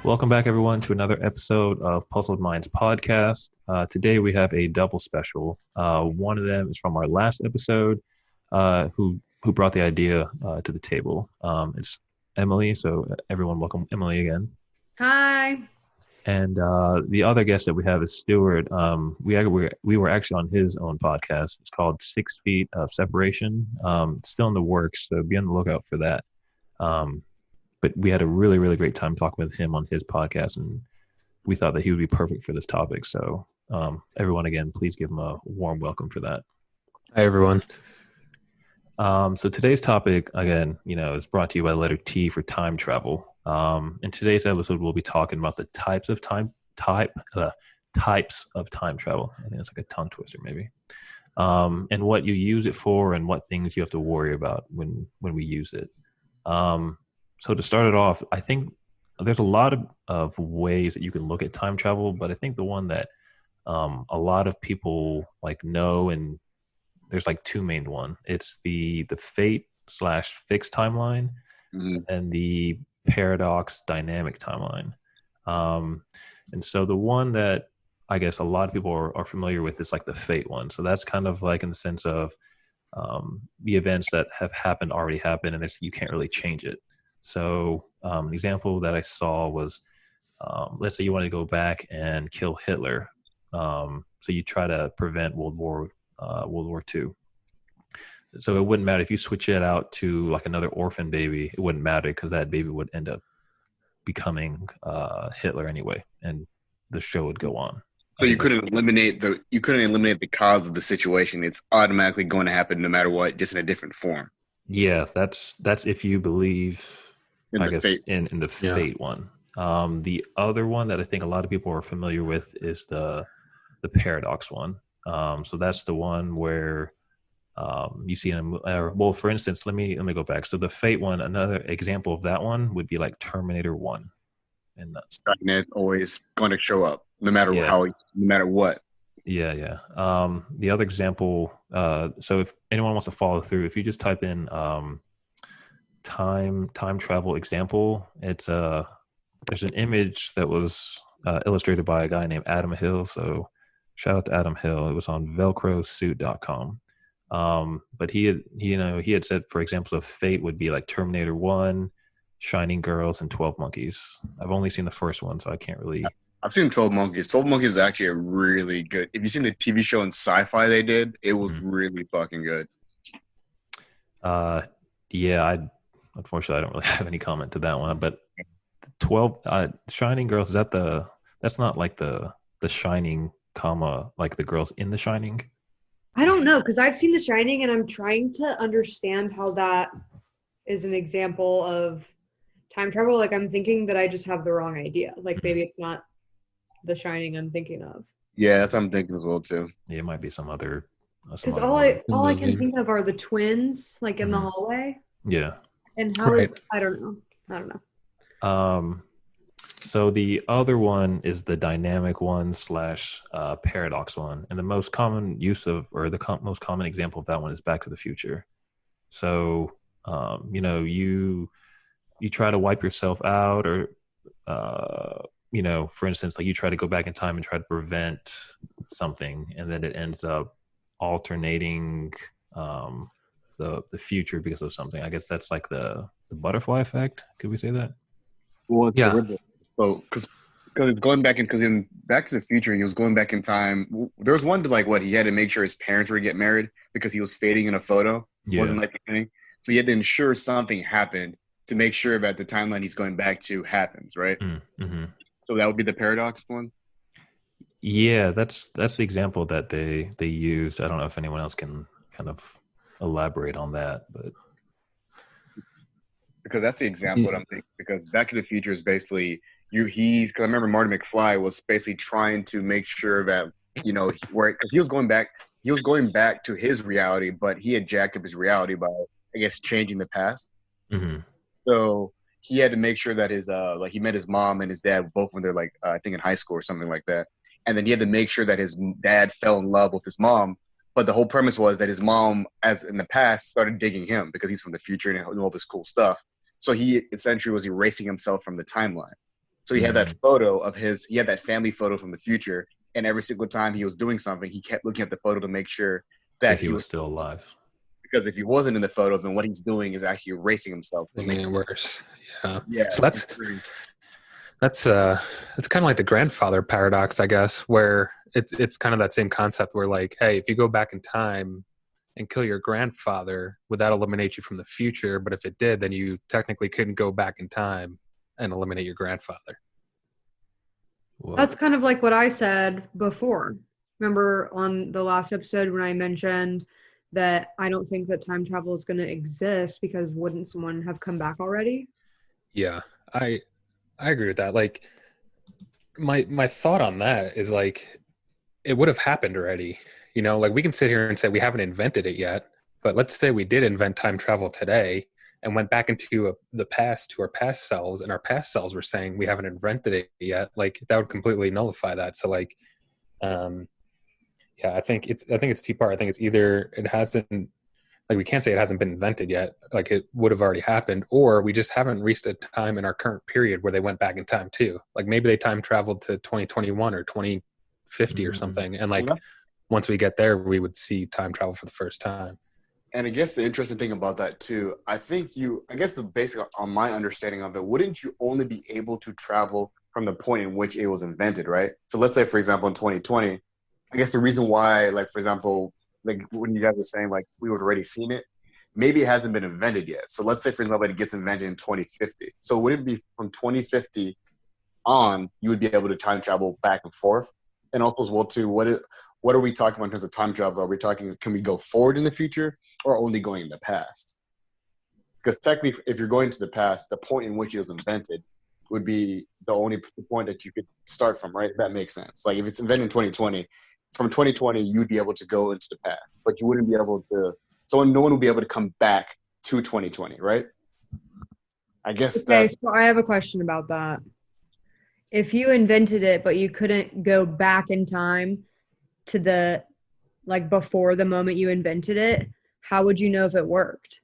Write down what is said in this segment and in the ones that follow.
Welcome back, everyone, to another episode of Puzzled Minds podcast. Today we have a double special. One of them is from our last episode, who brought the idea to the table. It's Emily, so everyone welcome Emily again. Hi. And the other guest that we have is Stewart. We were actually on his own podcast. It's called 6 Feet of Separation. It's still in the works, so be on the lookout for that. But we had a really, really great time talking with him on his podcast, and we thought that he would be perfect for this topic. So everyone, again, please give him a warm welcome for that. Hi, everyone. So today's topic, again, is brought to you by the letter T for time travel. In today's episode, we'll be talking about the types of time travel. I think it's like a tongue twister, maybe. And what you use it for, and what things you have to worry about when we use it. So to start it off, I think there's a lot of ways that you can look at time travel, but I think the one that a lot of people know, and there's two main ones. It's the fate/fixed timeline, and the paradox dynamic timeline. And so the one that I guess a lot of people are familiar with is the fate one. So that's kind of in the sense of the events that have already happened, and you can't really change it. So an example that I saw was, let's say you want to go back and kill Hitler. So you try to prevent World War II. So it wouldn't matter if you switch it out to another orphan baby. It wouldn't matter because that baby would end up becoming Hitler anyway, and the show would go on. So you couldn't eliminate the cause of the situation. It's automatically going to happen no matter what, just in a different form. Yeah, that's if you believe, in the Yeah. fate one. The other one that I think a lot of people are familiar with is the paradox one. So that's the one where you see for instance, let me go back. So the fate one, another example of that one would be Terminator 1. And Skynet always going to show up, no matter what. Yeah. The other example, so if anyone wants to follow through, if you just type in time travel example, it's there's an image that was illustrated by a guy named Adam Hill. So shout out to Adam Hill. It was on velcrosuit.com. But he had said, for examples of fate would be Terminator 1, Shining Girls, and 12 Monkeys. I've only seen the first one, so I can't really. I've seen 12 Monkeys. 12 Monkeys is actually a really good. If you've seen the TV show and sci-fi they did, it was really fucking good. Yeah, unfortunately I don't really have any comment to that one. But 12 Shining Girls, that's not the Shining, the girls in The Shining. I don't know, because I've seen The Shining and I'm trying to understand how that is an example of time travel. I'm thinking that I just have the wrong idea. Maybe it's not The Shining I'm thinking of. Yeah, that's what I'm thinking as well too. Yeah, it might be some other. Because all I can think of are the twins, in the hallway. Yeah. And how is I don't know. So the other one is the dynamic one / paradox one, and the most common most common example of that one is Back to the Future. So you try to wipe yourself out, or for instance, you try to go back in time and try to prevent something, and then it ends up alternating the future because of something. I guess that's the butterfly effect. Could we say that? Well, it's so because it's going back in Back to the Future, he was going back in time. There was one to he had to make sure his parents were to get married because he was fading in a photo. Yeah. Wasn't anything. So he had to ensure something happened to make sure that the timeline he's going back to happens, right? Mm-hmm. So that would be the paradox one. Yeah, that's the example that they used. I don't know if anyone else can kind of elaborate on that, but because that's the example that I'm thinking. Because Back to the Future is basically because I remember Marty McFly was basically trying to make sure that because he was going back to his reality, but he had jacked up his reality by changing the past. Mm-hmm. So he had to make sure that his he met his mom and his dad both when they're I think in high school or something like that, and then he had to make sure that his dad fell in love with his mom. But the whole premise was that his mom, as in the past, started digging him because he's from the future and all this cool stuff. So he essentially was erasing himself from the timeline. So he had that photo of he had that family photo from the future. And every single time he was doing something, he kept looking at the photo to make sure that he was still alive. Because if he wasn't in the photo, then what he's doing is actually erasing himself. Making it worse. Yeah. Yeah. So that's kind of like the grandfather paradox, I guess, where it's kind of that same concept where like, hey, if you go back in time and kill your grandfather, would that eliminate you from the future? But if it did, then you technically couldn't go back in time and eliminate your grandfather. Whoa. That's kind of like what I said before. Remember on the last episode when I mentioned that I don't think that time travel is going to exist because wouldn't someone have come back already? Yeah, I agree with that. Like my thought on that is like it would have happened already. You know, like we can sit here and say we haven't invented it yet, but let's say we did invent time travel today and went back into the past to our past selves, and our past selves were saying we haven't invented it yet. Like that would completely nullify that. So like, yeah, I think it's two-part. I think it's either it hasn't, like we can't say it hasn't been invented yet, like it would have already happened, or we just haven't reached a time in our current period where they went back in time too. Like maybe they time traveled to 2021 or 2050 or something, and like once we get there, we would see time travel for the first time. And I guess the interesting thing about that too, I guess the basic on my understanding of it, wouldn't you only be able to travel from the point in which it was invented, right? So let's say, for example, in 2020, I guess the reason why, like, for example, like when you guys were saying, like, we would already seen it, maybe it hasn't been invented yet. So let's say, for example, it gets invented in 2050. So would it be from 2050 on, you would be able to time travel back and forth? And also as well, too, what are we talking about in terms of time travel? Are we talking, can we go forward in the future or only going in the past? Because technically, if you're going to the past, the point in which it was invented would be the only point that you could start from, right? That makes sense. Like if it's invented in 2020, from 2020, you'd be able to go into the past, but you wouldn't be able to, no one would be able to come back to 2020, right? I guess Okay, so I have a question about that. If you invented it, but you couldn't go back in time to the, like before the moment you invented it, how would you know if it worked?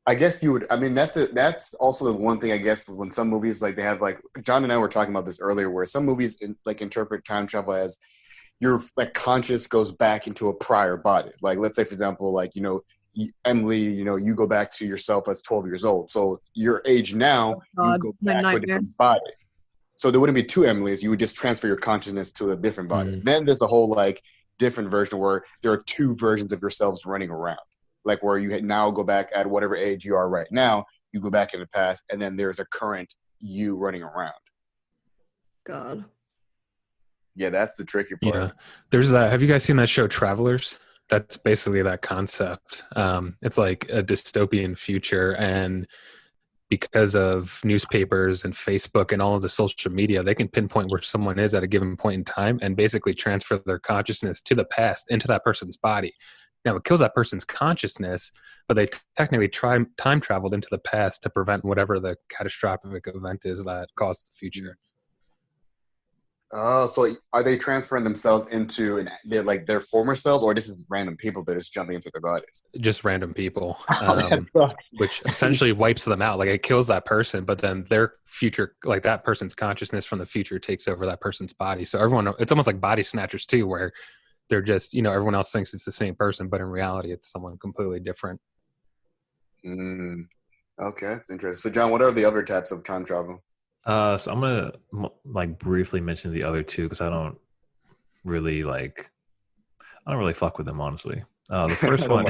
I guess you would. I mean, that's also the one thing, I guess, when some movies, like they have, like John and I were talking about this earlier, where some movies interpret time travel as your like conscious goes back into a prior body. Like let's say, for example, like, you know, Emily, you know, you go back to yourself as 12 years old. So your age now, you go back to a different body. So there wouldn't be two Emilys. You would just transfer your consciousness to a different body. Mm-hmm. Then there's a whole like different version where there are two versions of yourselves running around. Like where you now go back at whatever age you are right now, you go back in the past, and then there's a current you running around. God. Yeah, that's the tricky part. Yeah. There's that. Have you guys seen that show Travelers? That's basically that concept. It's like a dystopian future, and because of newspapers and Facebook and all of the social media, they can pinpoint where someone is at a given point in time and basically transfer their consciousness to the past into that person's body. Now, it kills that person's consciousness, but they technically time traveled into the past to prevent whatever the catastrophic event is that caused the future. Oh, so are they transferring themselves into their former selves, or this is random people that are just jumping into their bodies? Just random people, which essentially wipes them out. Like it kills that person, but then their future, like that person's consciousness from the future takes over that person's body. So it's almost like body snatchers too, where they're just, you know, everyone else thinks it's the same person, but in reality, it's someone completely different. Okay, that's interesting. So, John, what are the other types of time travel? So I'm gonna like briefly mention the other two because I don't really fuck with them, honestly. The first one,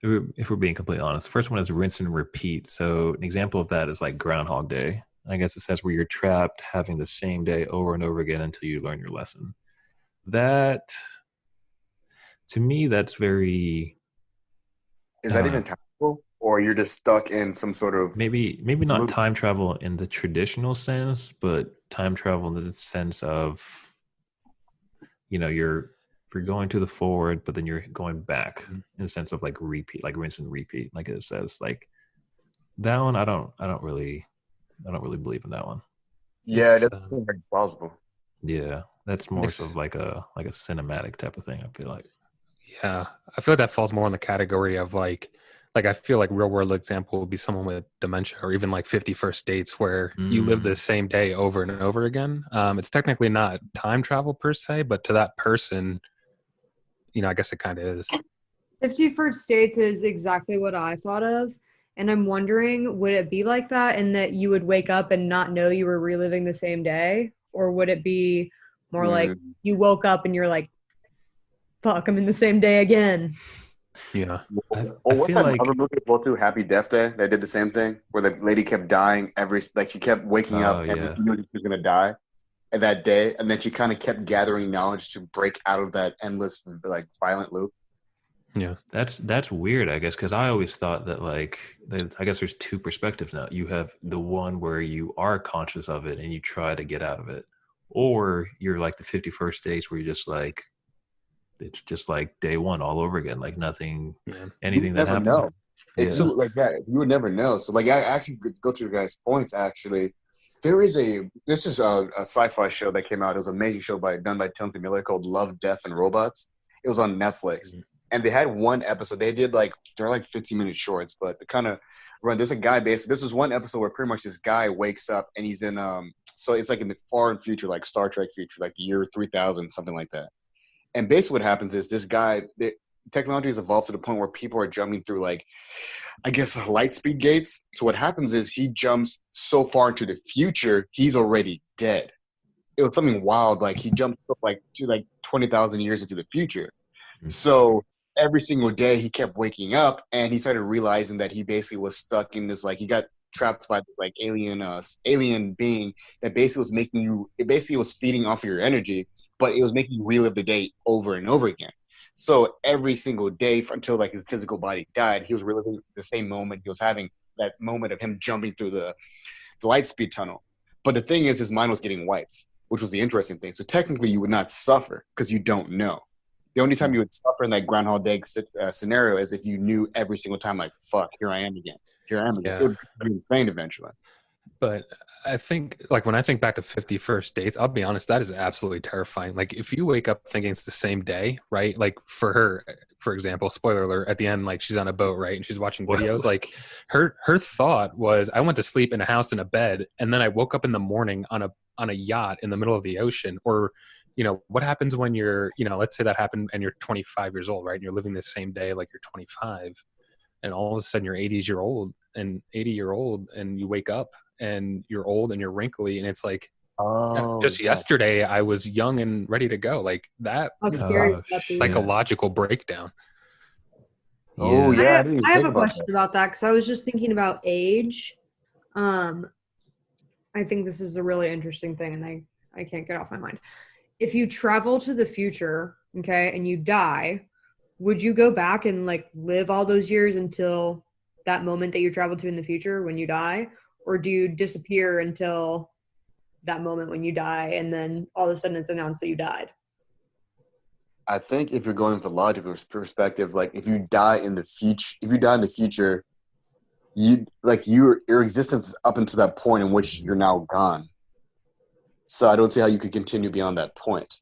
if we're being completely honest, the first one is rinse and repeat. So an example of that is like Groundhog Day. I guess it says where you're trapped having the same day over and over again until you learn your lesson. That, to me, that's very. Is that even time travel? Or you're just stuck in some sort of maybe not time travel in the traditional sense, but time travel in the sense of, you know, you're going to the forward, but then you're going back in the sense of like repeat, like rinse and repeat, like it says. Like that one, I don't really believe in that one. Yeah, that's very plausible. Yeah, that's more of like a cinematic type of thing, I feel like. Yeah, I feel like that falls more in the category of like like I feel like real world example would be someone with dementia, or even like 51st Dates, where you live the same day over and over again. It's technically not time travel per se, but to that person, I guess it kind of is. 51st States is exactly what I thought of. And I'm wondering, would it be like that in that you would wake up and not know you were reliving the same day? Or would it be more like you woke up and you're like, fuck, I'm in the same day again? Yeah. I What's feel that like other movie as well too? Happy Death Day. They did the same thing where the lady kept dying she kept waking up every she knew she was gonna die that day, and then she kind of kept gathering knowledge to break out of that endless like violent loop. Yeah. that's weird, I guess, because I always thought that I guess there's two perspectives now. You have the one where you are conscious of it and you try to get out of it, or you're like the 51st days where you're just like, it's just like day one all over again, like nothing, anything that happened. Know. If you like that, you would never know. So like I actually could go to your guys' points. Actually, this is a sci-fi show that came out. It was an amazing show done by Timothy Miller called Love, Death, and Robots. It was on Netflix, and they had one episode. They did they're like 15-minute shorts, but it kind of run. There's a guy basically. This is one episode where pretty much this guy wakes up and he's in so it's like in the far future, like Star Trek future, like the year 3000, something like that. And basically what happens is this guy, technology has evolved to the point where people are jumping through I guess light speed gates. So what happens is he jumps so far into the future, he's already dead. It was something wild. Like he jumped to 20,000 years into the future. So every single day he kept waking up and he started realizing that he basically was stuck in this, he got trapped by this alien being that basically was feeding off of your energy, but it was making you relive the day over and over again. So every single day until his physical body died, he was reliving the same moment he was having, that moment of him jumping through the light speed tunnel. But the thing is, his mind was getting wiped, which was the interesting thing. So technically you would not suffer because you don't know. The only time you would suffer in that Groundhog Day scenario is if you knew every single time, fuck, here I am again. Here I am again. Yeah. It would be insane eventually. But I think, when I think back to 51st Dates, I'll be honest, that is absolutely terrifying. If you wake up thinking it's the same day, right? For her, for example, spoiler alert, at the end, she's on a boat, right? And she's watching videos. Her thought was, I went to sleep in a house in a bed, and then I woke up in the morning on a yacht in the middle of the ocean. Or, what happens when you're, let's say that happened and you're 25 years old, right? And you're living the same day like you're 25. And all of a sudden you're 80-year-old and you wake up and you're old and you're wrinkly, and it's yesterday I was young and ready to go. That psychological breakdown. Oh yeah, I have a question about that because I was just thinking about age. I think this is a really interesting thing, and I can't get off my mind. If you travel to the future, okay, and you die, would you go back and live all those years until that moment that you travel to in the future when you die? Or do you disappear until that moment when you die and then all of a sudden it's announced that you died? I think if you're going for logical perspective, if you die in the future, your existence is up until that point in which you're now gone. So I don't see how you could continue beyond that point.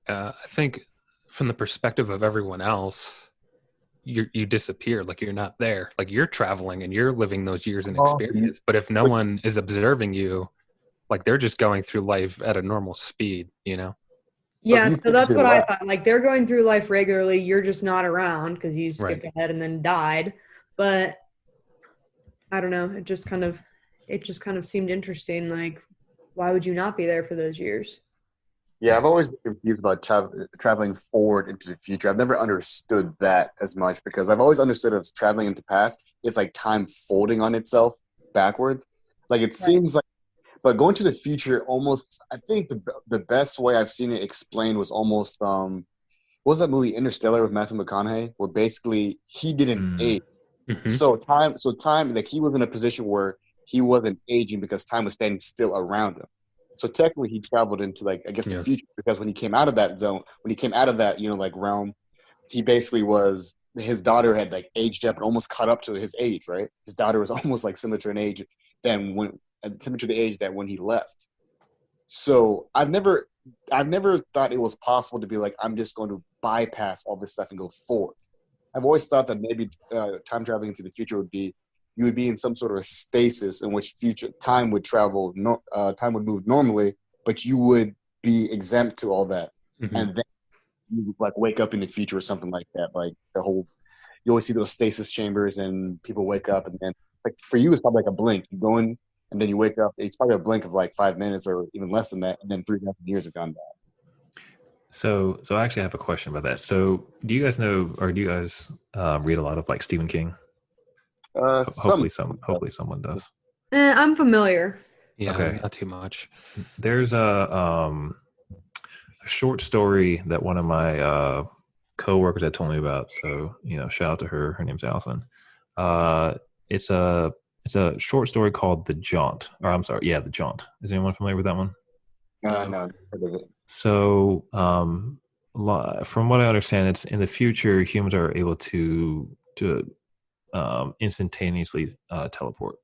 I think from the perspective of everyone else, you disappear, you're not there, you're traveling and you're living those years and experience. But if no one is observing you, they're just going through life at a normal speed, Yeah, so that's what I thought. They're going through life regularly, you're just not around because you skipped ahead and then died. But I don't know, it just kind of seemed interesting. Why would you not be there for those years? Yeah, I've always been confused about traveling forward into the future. I've never understood that as much because I've always understood as traveling into the past, it's time folding on itself backward. It seems but going to the future almost, I think the best way I've seen it explained was almost, what was that movie Interstellar with Matthew McConaughey, where basically he didn't age. Mm-hmm. So time, he was in a position where he wasn't aging because time was standing still around him. So technically, he traveled into the future because when he came out of that zone, realm, he basically his daughter had aged up and almost caught up to his age, right? His daughter was almost similar to the age that when he left. So I've never thought it was possible to be I'm just going to bypass all this stuff and go forward. I've always thought that maybe time traveling into the future would be you would be in some sort of stasis in which future time would travel, time would move normally, but you would be exempt to all that, and then you would like wake up in the future or something like that. Like the whole, you always see those stasis chambers, and people wake up, and then like for you, it's probably like a blink. You go in, and then you wake up. It's probably a blink of like 5 minutes or even less than that, and then 3,000 years have gone by. So I actually have a question about that. So do you guys know, or do you guys read a lot of like Stephen King? Hopefully someone does. I'm familiar. Yeah, Okay. not too much. There's a short story that one of my coworkers had told me about. So, shout out to her. Her name's Allison. It's a short story called The Jaunt. Or I'm sorry, The Jaunt. Is anyone familiar with that one? No. So, from what I understand, it's in the future humans are able to instantaneously teleport,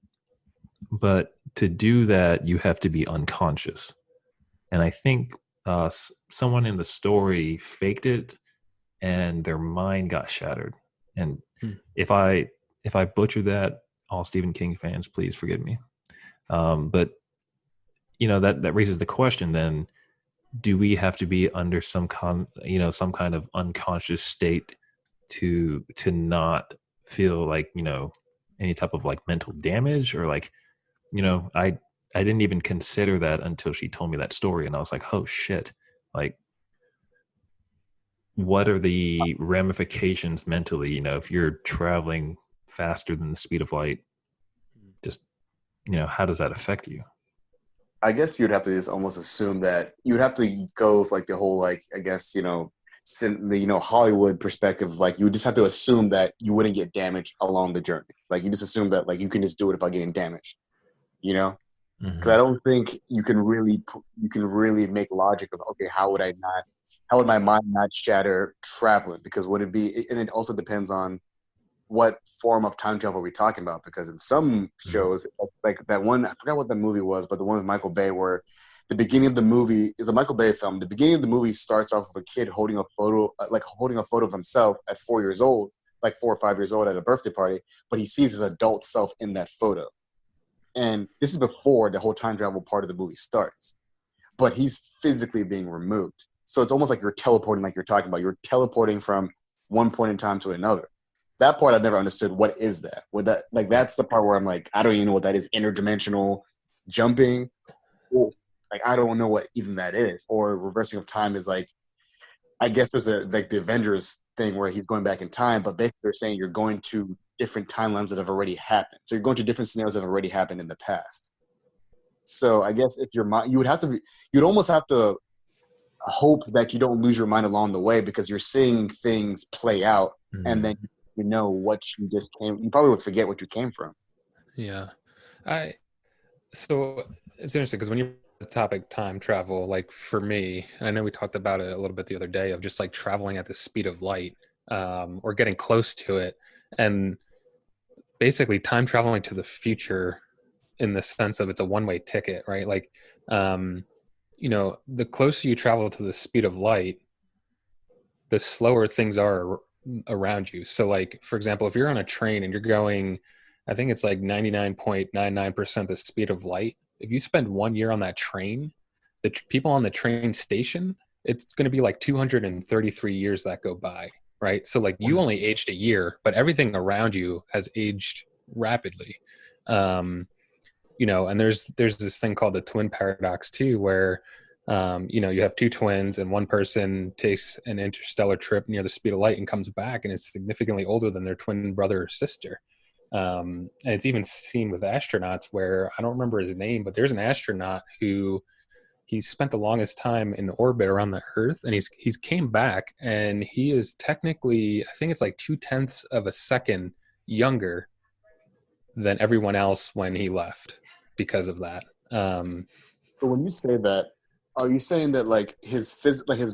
but to do that you have to be unconscious. And I think someone in the story faked it, and their mind got shattered. And if I butcher that, all Stephen King fans, please forgive me. But that raises the question then, do we have to be under some kind of unconscious state to not feel like, any type of like mental damage, or like, I didn't even consider that until she told me that story, and I was like, oh shit, like what are the ramifications mentally, if you're traveling faster than the speed of light, just, how does that affect you? I guess you'd have to just almost assume that you'd have to go with like the whole, like, I guess, the Hollywood perspective. Like you would just have to assume that you wouldn't get damaged along the journey. Like you just assume that like you can just do it without getting damaged, because I don't think you can really make logic of, okay, how would my mind not shatter traveling? Because would it be, and it also depends on what form of time travel are we talking about? Because in some shows, like that one, I forgot what the movie was, but the one with Michael Bay, where the beginning of the movie is a Michael Bay film. The beginning of the movie starts off with a kid holding a photo of himself at 4 years old, like 4 or 5 years old at a birthday party, but he sees his adult self in that photo. And this is before the whole time travel part of the movie starts. But he's physically being removed. So it's almost like you're teleporting, like you're talking about. You're teleporting from one point in time to another. That part I've never understood. What is that? That's the part where I'm like, I don't even know what that is. Interdimensional jumping. Like, I don't know what even that is. Or reversing of time is like, I guess there's the Avengers thing where he's going back in time, but basically they're saying you're going to different timelines that have already happened. So you're going to different scenarios that have already happened in the past. So I guess if your mind, you'd almost have to hope that you don't lose your mind along the way, because you're seeing things play out, and then what you probably would forget what you came from. Yeah. So it's interesting because when you're the topic time travel, like for me, I know we talked about it a little bit the other day, of just like traveling at the speed of light, or getting close to it, and basically time traveling to the future in the sense of it's a one-way ticket, right? Like, the closer you travel to the speed of light, the slower things are around you. So like, for example, if you're on a train and you're going, I think it's like 99.99% the speed of light. If you spend 1 year on that train, the people on the train station, it's going to be like 233 years that go by, right? So like you only aged a year, but everything around you has aged rapidly. And there's this thing called the twin paradox too, where you have two twins and one person takes an interstellar trip near the speed of light and comes back and is significantly older than their twin brother or sister. And it's even seen with astronauts, where I don't remember his name, but there's an astronaut who he spent the longest time in orbit around the Earth, and he's came back, and he is technically, I think it's like 0.2 of a second younger than everyone else when he left because of that. So when you say that, are you saying that like his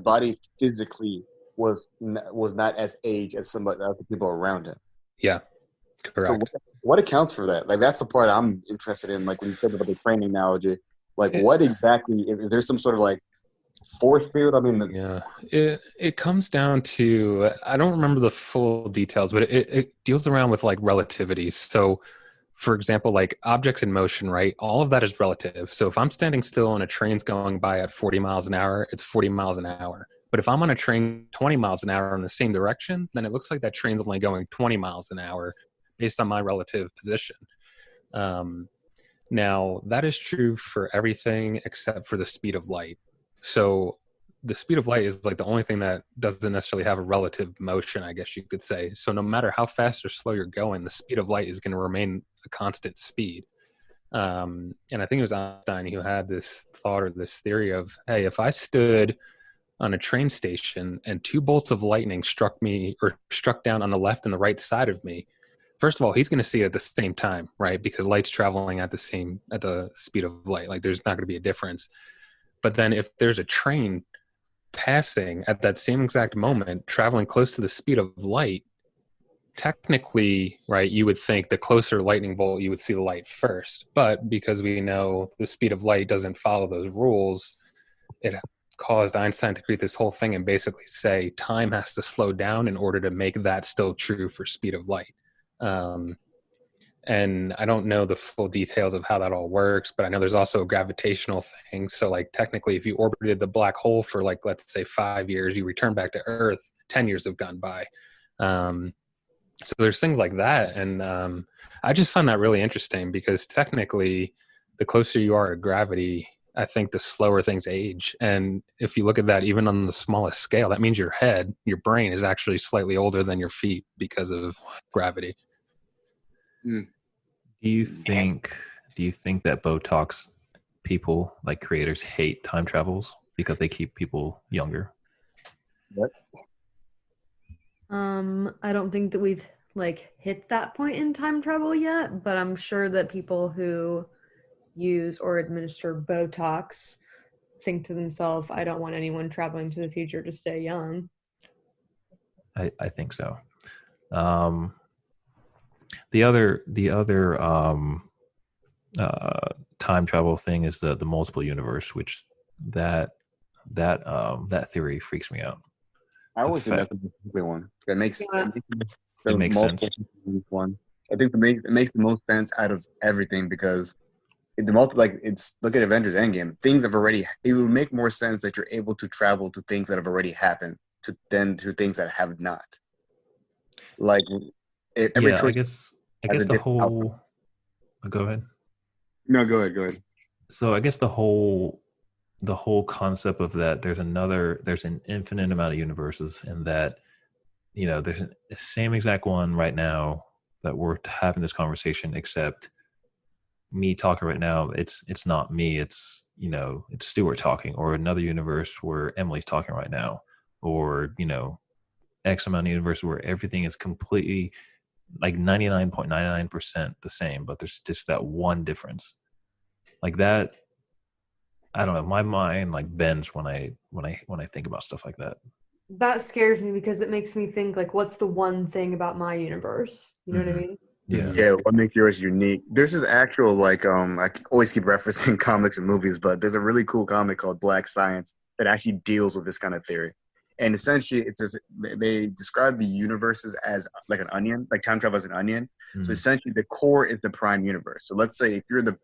body physically was not as aged as some of the other people around him? Yeah, correct. So what accounts for that? Like that's the part I'm interested in. Like when you said about the training analogy, like what exactly? If there's some sort of like force field. I mean, Yeah, it comes down to, I don't remember the full details, but it deals around with like relativity. So, for example, like objects in motion, right? All of that is relative. So if I'm standing still and a train's going by at 40 miles an hour, it's 40 miles an hour. But if I'm on a train 20 miles an hour in the same direction, then it looks like that train's only going 20 miles an hour based on my relative position. Now, that is true for everything except for the speed of light. So the speed of light is like the only thing that doesn't necessarily have a relative motion, I guess you could say. So no matter how fast or slow you're going, the speed of light is going to remain a constant speed. And I think it was Einstein who had this thought or this theory of, hey, if I stood on a train station and two bolts of lightning struck me or struck down on the left and the right side of me, first of all, he's going to see it at the same time, right? Because light's traveling at the speed of light. Like there's not going to be a difference. But then if there's a train passing at that same exact moment, traveling close to the speed of light, technically, right, you would think the closer lightning bolt, you would see the light first. But because we know the speed of light doesn't follow those rules, it caused Einstein to create this whole thing and basically say time has to slow down in order to make that still true for speed of light. And I don't know the full details of how that all works, but I know there's also a gravitational thing. So like technically if you orbited the black hole for like, let's say 5 years, you return back to Earth, 10 years have gone by. So there's things like that. And I just find that really interesting because technically the closer you are to gravity, I think the slower things age. And if you look at that, even on the smallest scale, that means your brain is actually slightly older than your feet because of gravity. Do you think that Botox people, like creators, hate time travels because they keep people younger? What? I don't think that we've like hit that point in time travel yet, but I'm sure that people who use or administer Botox think to themselves, I don't want anyone traveling to the future to stay young. I think so. The other time travel thing is the multiple universe, which that theory freaks me out. I always think that's a particular one. It makes it makes sense. One. I think it makes the most sense out of everything because look at Avengers Endgame. It would make more sense that you're able to travel to things that have already happened than to things that have not. Like every choice. I guess the whole. Go ahead. No, go ahead. So I guess the whole concept of that there's an infinite amount of universes, and that there's the same exact one right now that we're having this conversation, except me talking right now, it's not me, it's Stewart talking, or another universe where Emily's talking right now, or X amount of universe where everything is completely like 99.99% the same, but there's just that one difference. Like that, I don't know, my mind like bends when I think about stuff like that. That scares me because it makes me think like, what's the one thing about my universe? You know what I mean? Yeah, what makes yours unique? There's this actual I always keep referencing comics and movies, but there's a really cool comic called Black Science that actually deals with this kind of theory. And essentially, they describe the universes as like an onion, like time travel as an onion. Mm-hmm. So essentially, the core is the prime universe. So let's say if you're the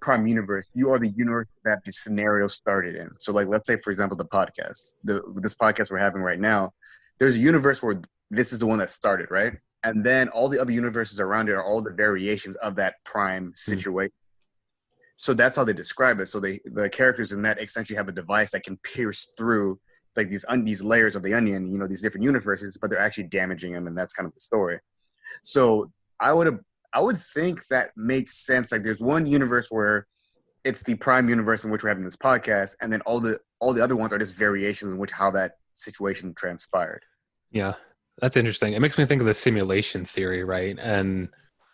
prime universe, you are the universe that the scenario started in. So like, let's say, for example, the podcast, this podcast we're having right now, there's a universe where this is the one that started, right? And then all the other universes around it are all the variations of that prime situation. Mm-hmm. So that's how they describe it. So the characters in that essentially have a device that can pierce through like these layers of the onion, these different universes, but they're actually damaging them, and that's kind of the story. So I would think that makes sense. Like there's one universe where it's the prime universe in which we're having this podcast, and then all the other ones are just variations in which how that situation transpired. Yeah, that's interesting. It makes me think of the simulation theory, right? And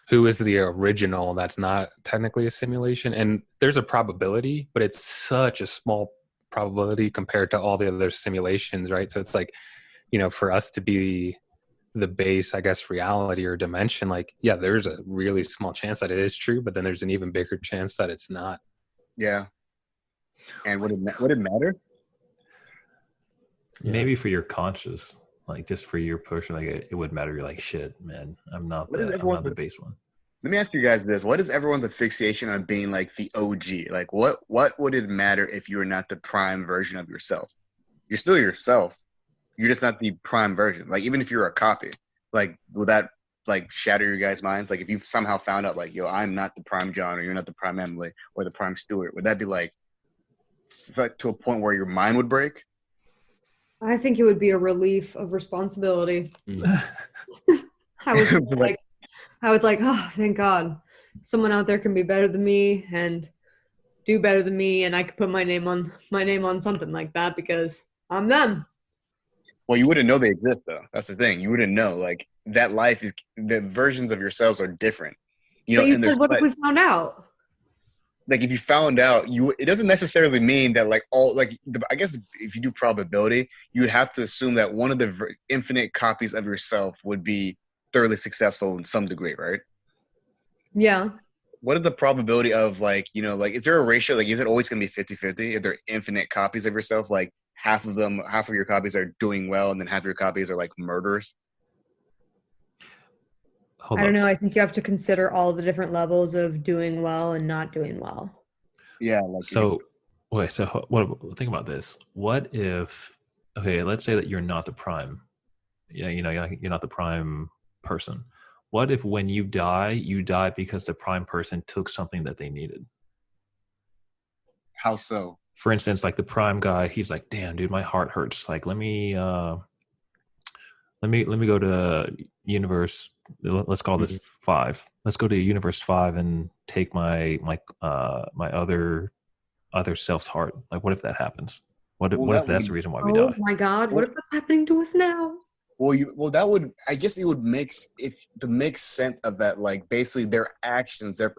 who is the original that's not technically a simulation? And there's a probability, but it's such a small probability compared to all the other simulations, right? So it's like, for us to be the base, I guess, reality or dimension, like, yeah, there's a really small chance that it is true, but then there's an even bigger chance that it's not. Yeah. And would it matter? Maybe for your conscious, like just for your person, like it would matter. You're like, shit, man, I'm not the base one. Let me ask you guys this: what is everyone's fixation on being like the OG? Like, what would it matter if you were not the prime version of yourself? You're still yourself. You're just not the prime version. Like, even if you're a copy, like, would that like shatter your guys' minds? Like, if you somehow found out, like, yo, I'm not the prime John, or you're not the prime Emily, or the prime Stewart, would that be like to a point where your mind would break? I think it would be a relief of responsibility. I would like, oh, thank God, someone out there can be better than me and do better than me, and I could put my name on something like that because I'm them. Well, you wouldn't know they exist, though. That's the thing. You wouldn't know. Like, that life is, the versions of yourselves are different. You know, but what if we found out? Like, if you found out, it doesn't necessarily mean that like all like I guess if you do probability, you would have to assume that one of the infinite copies of yourself would be thoroughly successful in some degree, right? Yeah. What is the probability of like, you know, like is there a ratio? Like, is it always going to be 50-50? If there are infinite copies of yourself, like half of your copies are doing well and then half of your copies are like murderers? I don't know. I think you have to consider all the different levels of doing well and not doing well. Yeah. Like think about this. What if, okay, let's say that you're not the prime. Yeah, you know, you're not the prime person. What if when you die because the prime person took something that they needed? How so? For instance, like the prime guy, he's like, damn, dude, my heart hurts. Like, let me go to universe. Let's call this 5. Let's go to universe 5 and take my other self's heart. Like, what if that happens? What if that's the reason why we die? Oh my God! What if that's happening to us now? That would, I guess it would make sense of that. Like, basically their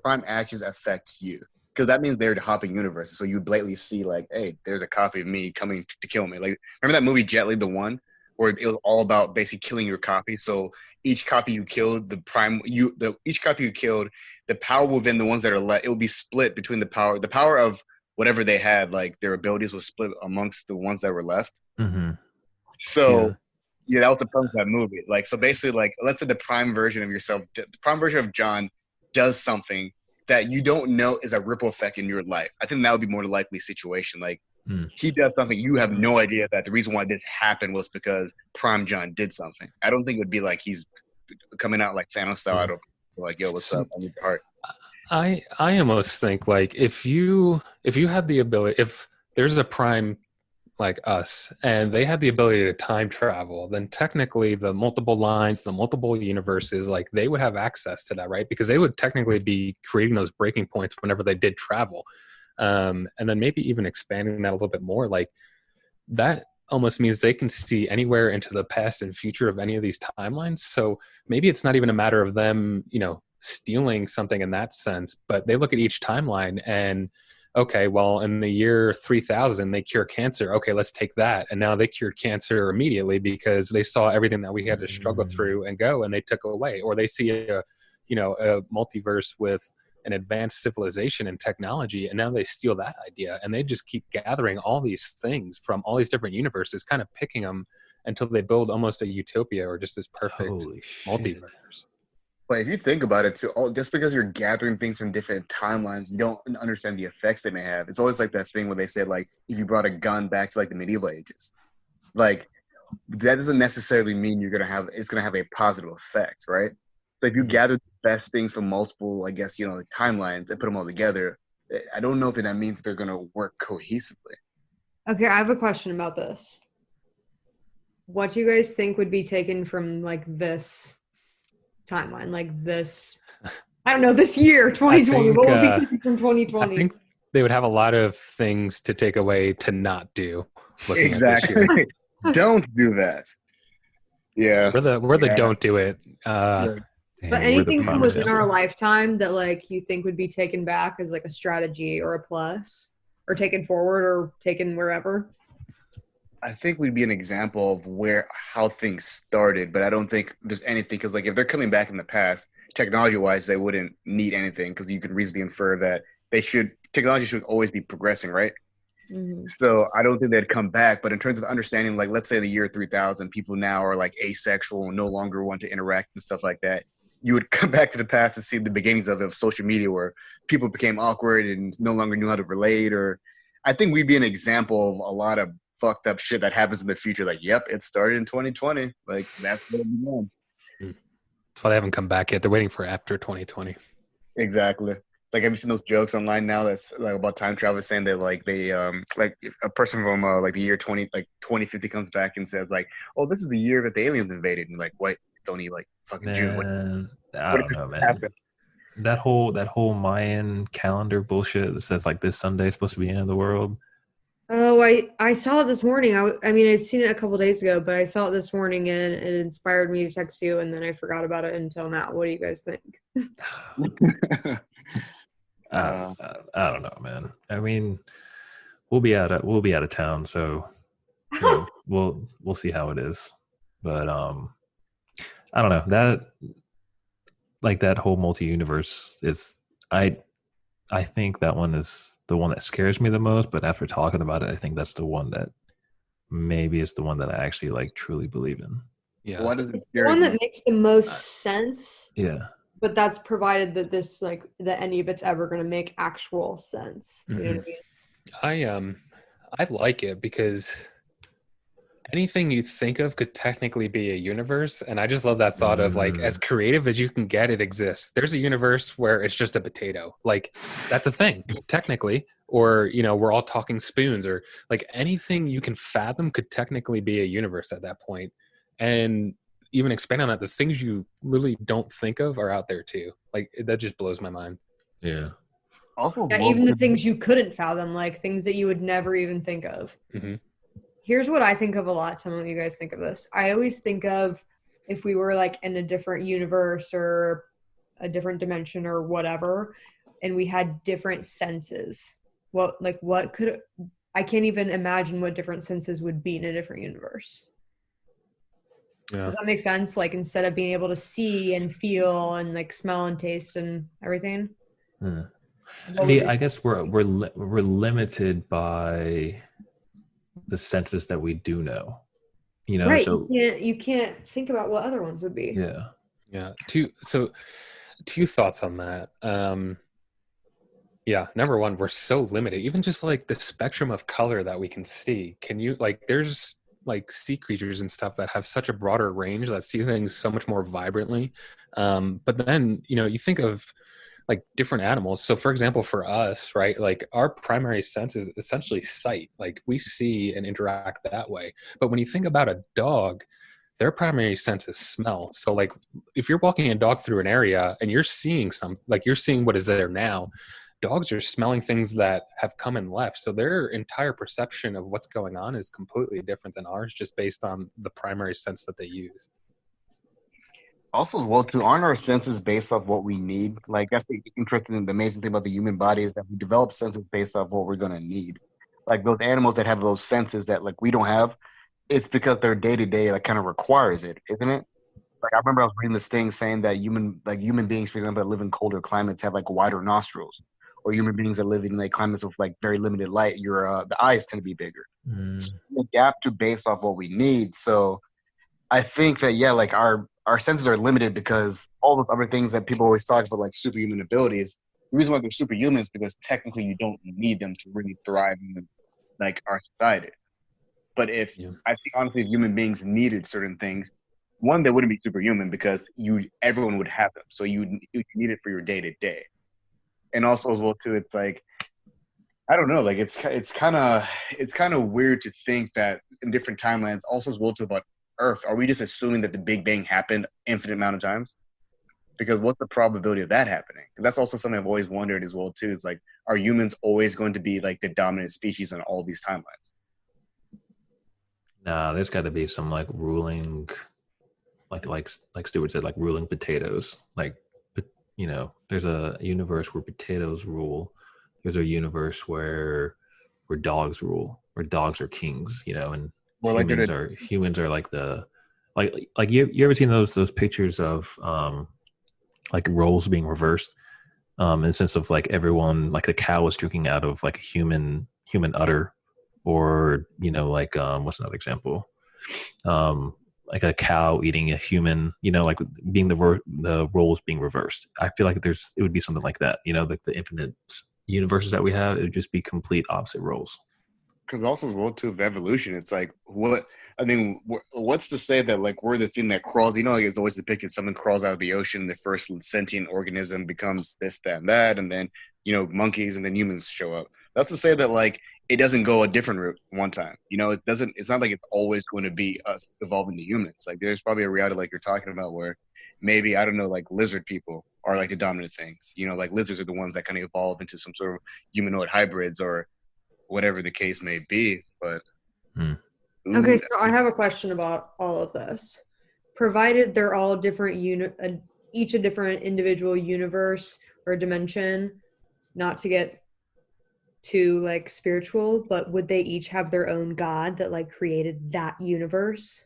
prime actions affect you. Because that means they're hopping universes. So you blatantly see like, hey, there's a copy of me coming to kill me. Like, remember that movie Jet Li, the one? Where it was all about basically killing your copy. So each copy you killed, the power within the ones that are left, it will be split between the power of whatever they had, like their abilities was split amongst the ones that were left. Mm-hmm. So yeah, that was the premise of that movie. Like, so basically, like, let's say the prime version of yourself, the prime version of John does something that you don't know is a ripple effect in your life. I think that would be more the likely situation. Like, he does something, you have no idea that the reason why this happened was because Prime John did something. I don't think it would be like he's coming out like Thanos style. I don't like, yo, what's up? I need your heart. I almost think like if you had the ability, if there's a prime like us and they had the ability to time travel, then technically the multiple lines, the multiple universes, like they would have access to that, right? Because they would technically be creating those breaking points whenever they did travel. And then maybe even expanding that a little bit more, like that almost means they can see anywhere into the past and future of any of these timelines. So maybe it's not even a matter of them, you know, stealing something in that sense, but they look at each timeline and, okay, well, in the year 3000, they cure cancer. Okay, let's take that. And now they cured cancer immediately because they saw everything that we had to struggle through and go, and they took away. Or they see a multiverse with an advanced civilization and technology, and now they steal that idea, and they just keep gathering all these things from all these different universes, kind of picking them until they build almost a utopia or just this perfect multiverse. But if you think about it, too, just because you're gathering things from different timelines, you don't understand the effects they may have. It's always like that thing where they said, like, if you brought a gun back to like the medieval ages, like that doesn't necessarily mean it's gonna have a positive effect, right? So if you gather the best things from multiple, I guess, you know, timelines and put them all together, I don't know if that means they're going to work cohesively. Okay, I have a question about this. What do you guys think would be taken from like this timeline, like this? I don't know, this year, 2020. What would be taken from 2020? I think they would have a lot of things to take away to not do. Exactly. Don't do that. Yeah. We're the don't do it. But anything from within our lifetime that like you think would be taken back as like a strategy or a plus, or taken forward or taken wherever? I think we'd be an example of how things started, but I don't think there's anything, because like if they're coming back in the past, technology-wise, they wouldn't need anything, because you could reasonably infer that technology should always be progressing, right? Mhm. So I don't think they'd come back. But in terms of understanding, like let's say the year 3000, people now are like asexual and no longer want to interact and stuff like that. You would come back to the past and see the beginnings of social media where people became awkward and no longer knew how to relate. Or I think we'd be an example of a lot of fucked up shit that happens in the future. Like, yep, it started in 2020. Like that's what we're doing. That's why they haven't come back yet. They're waiting for after 2020. Exactly. Like, have you seen those jokes online now that's like about time travel, saying that like they like a person from like the year 2050 comes back and says like, oh, this is the year that the aliens invaded, and like, what? It's only like fucking June. Man, I What don't know, man. happened? That whole Mayan calendar bullshit that says like this Sunday is supposed to be the end of the world. Oh, I saw it this morning. I mean, I'd seen it a couple days ago, but I saw it this morning and it inspired me to text you, and then I forgot about it until now. What do you guys think? I don't know, man. I mean, we'll be out of town, so you know, we'll see how it is. But I don't know, that whole multi-universe is I think that one is the one that scares me the most. But after talking about it, I think that's the one that maybe is the one that I actually like truly believe in. Yeah. What is It's the one that makes the most sense. Yeah. But that's provided that that any of it's ever going to make actual sense. You know what I mean? I like it because anything you think of could technically be a universe. And I just love that thought of like, as creative as you can get, it exists. There's a universe where it's just a potato. Like that's a thing technically, or, you know, we're all talking spoons, or like anything you can fathom could technically be a universe at that point. And even expand on that, the things you literally don't think of are out there too. Like that just blows my mind. Yeah. Also, Yeah, even the things you couldn't fathom, like things that you would never even think of. Mm-hmm. Here's what I think of a lot. Tell me what you guys think of this. I always think of if we were like in a different universe or a different dimension or whatever, and we had different senses. I can't even imagine what different senses would be in a different universe. Yeah. Does that make sense? Like instead of being able to see and feel and like smell and taste and everything. See, I guess we're limited by the senses that we do know. You know, right? so You can't think about what other ones would be. Yeah. Two thoughts on that. Yeah, number one, we're so limited. Even just like the spectrum of color that we can see. Can you like? There's like sea creatures and stuff that have such a broader range that see things so much more vibrantly. But then, you know, you think of like different animals. So for example, for us, right, like our primary sense is essentially sight. Like we see and interact that way. But when you think about a dog, their primary sense is smell. So like if you're walking a dog through an area and you're seeing you're seeing what is there now, dogs are smelling things that have come and left. So their entire perception of what's going on is completely different than ours, just based on the primary sense that they use. Also, as well, too, aren't our senses based off what we need? Like, that's the interesting and the amazing thing about the human body is that we develop senses based off what we're going to need. Like those animals that have those senses that like we don't have, it's because their day-to-day like kind of requires it, isn't it? Like I remember I was reading this thing saying that human beings, for example, that live in colder climates have like wider nostrils. Or human beings that live in like climates with like very limited light, the eyes tend to be bigger. So we adapt to based off what we need. So I think that like our senses are limited because all those other things that people always talk about, like superhuman abilities, the reason why they're superhuman is because technically you don't need them to really thrive in like our society. But I think honestly, if human beings needed certain things, one, they wouldn't be superhuman because everyone would have them. So you need it for your day to day. And also as well too, it's like I don't know, like it's kind of weird to think that in different timelines, also as well too about Earth, are we just assuming that the Big Bang happened infinite amount of times? Because what's the probability of that happening? That's also something I've always wondered as well too. It's like, are humans always going to be like the dominant species on all these timelines? Nah, there's got to be some like ruling, like Stewart said, like ruling potatoes, like. You know, there's a universe where potatoes rule. There's a universe where dogs rule, where dogs are kings. You know, and humans are like the like you ever seen those pictures of like roles being reversed, in the sense of like everyone, like the cow is drinking out of like a human human udder, or like what's another example? Like a cow eating a human, like being the roles being reversed. I feel like it would be something like that, like the infinite universes that we have, it would just be complete opposite roles. Because also as well too of evolution, it's like what's to say that like we're the thing that crawls? Like it's always depicted someone crawls out of the ocean, the first sentient organism becomes this, that, and that, and then monkeys and then humans show up. That's to say that like it doesn't go a different route one time. It doesn't. It's not like it's always going to be us evolving to humans. Like there's probably a reality like you're talking about where maybe I don't know, like lizard people are like the dominant things. Like lizards are the ones that kind of evolve into some sort of humanoid hybrids or whatever the case may be. But okay, so I have a question about all of this. Provided they're all different each a different individual universe or dimension, not to get too like spiritual, but would they each have their own god that like created that universe?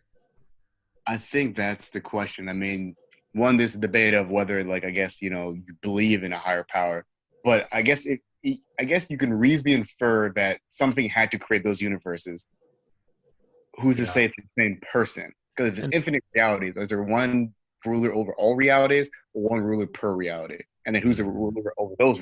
I think that's the question. I mean, there's a debate of whether like I guess you believe in a higher power, but I guess you can reasonably infer that something had to create those universes. Who's to say it's the same person? Because it's infinite realities. Is there one ruler over all realities or one ruler per reality? And then who's the ruler over those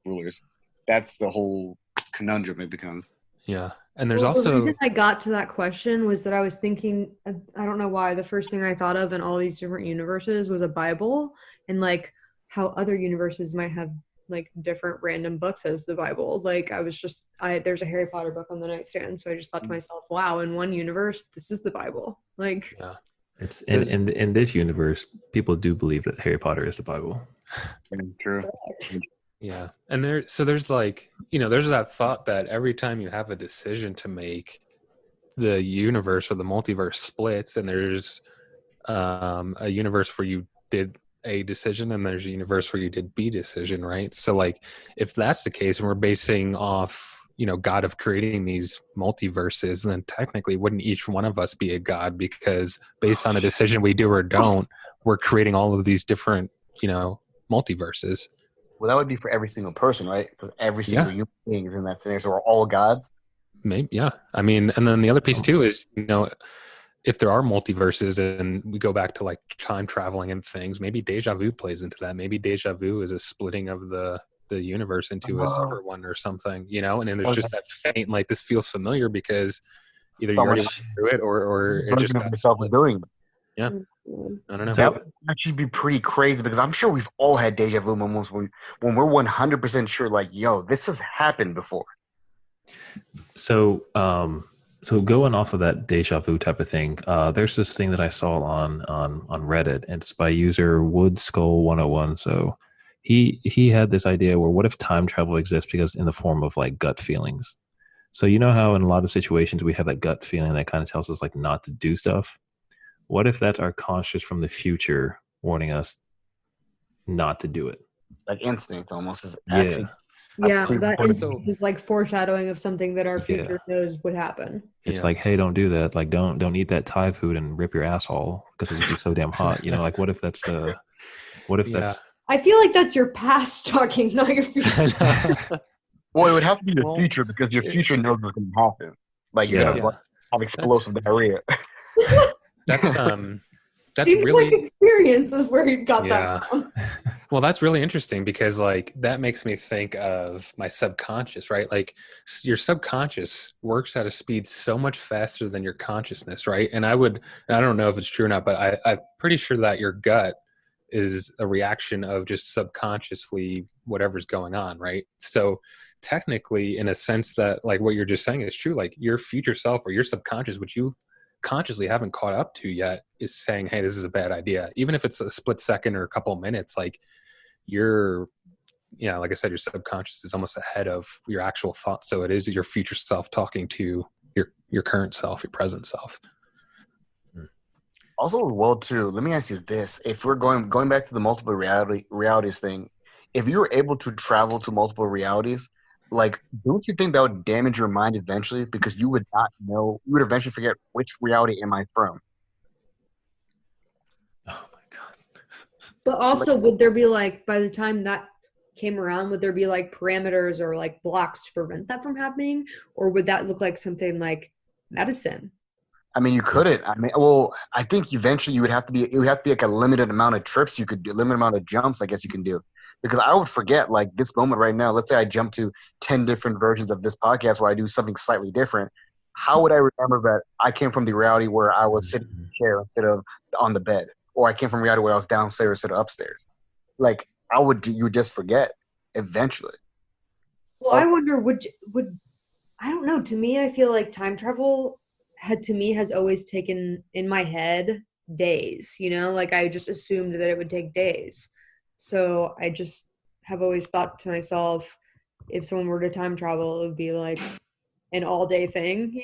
rulers? That's the whole conundrum it becomes. Yeah. And there's also the reason I got to that question was that I was thinking, I don't know why, the first thing I thought of in all these different universes was a Bible, and like how other universes might have like different random books as the Bible. Like there's a Harry Potter book on the nightstand, so I just thought to myself, wow, in one universe this is the Bible. Like it's in this universe people do believe that Harry Potter is the Bible. True. Yeah. And there's like, there's that thought that every time you have a decision to make, the universe or the multiverse splits, and there's a universe where you did A decision and there's a universe where you did B decision, right? So like if that's the case and we're basing off, God of creating these multiverses, then technically wouldn't each one of us be a god, because based on a decision we do or don't, we're creating all of these different, multiverses. Well, that would be for every single person, right? Because every single human being is in that scenario. So we're all gods. Maybe, yeah. I mean, and then the other piece too is, if there are multiverses and we go back to like time traveling and things, maybe deja vu plays into that. Maybe deja vu is a splitting of the universe into a separate one or something, and then there's just that faint, like this feels familiar because either you already went through it or it just got split. Yeah. I don't know. That would actually be pretty crazy, because I'm sure we've all had deja vu moments when we're 100% sure, like, yo, this has happened before. So going off of that deja vu type of thing, there's this thing that I saw on Reddit, and it's by user Woodskull101. So he had this idea where, what if time travel exists because in the form of like gut feelings? So how in a lot of situations we have that gut feeling that kind of tells us like not to do stuff. What if that's our conscious from the future warning us not to do it? Like instinct almost. Yeah, that is like foreshadowing of something that our future knows would happen. It's like, hey, don't do that. Like, don't eat that Thai food and rip your asshole because it would be so damn hot. Like what if that's that's... I feel like that's your past talking, not your future. Well, it would have to be your future, because your future knows what's going to happen. Like you're going to have explosive diarrhea. That's Seems really like experience is where you got that from. Well, that's really interesting, because like that makes me think of my subconscious, right? Like your subconscious works at a speed so much faster than your consciousness, right? And I don't know if it's true or not, but I'm pretty sure that your gut is a reaction of just subconsciously whatever's going on, right? So technically, in a sense, that like what you're just saying is true, like your future self or your subconscious, which you consciously haven't caught up to yet, is saying, hey, this is a bad idea. Even if it's a split second or a couple of minutes, like like I said, your subconscious is almost ahead of your actual thoughts. So it is your future self talking to your current self, your present self. Also, well, too, let me ask you this. If we're going back to the multiple realities thing, if you were able to travel to multiple realities, like, don't you think that would damage your mind eventually? Because you would not know, you would eventually forget which reality am I from. Oh my God. But also, would there be like, by the time that came around, would there be like parameters or like blocks to prevent that from happening? Or would that look like something like medicine? I mean, you couldn't. I mean, well, I think eventually you would have to be. It would have to be like a limited amount of trips you could do, limited amount of jumps. I guess you can do, because I would forget like this moment right now. Let's say I jump to 10 different versions of this podcast where I do something slightly different. How would I remember that I came from the reality where I was sitting in a chair instead of on the bed, or I came from reality where I was downstairs instead of upstairs? Like you would just forget eventually. Well, I wonder, would I don't know. To me, I feel like time travel has always taken in my head days, like I just assumed that it would take days. So I just have always thought to myself, if someone were to time travel, it would be like an all day thing.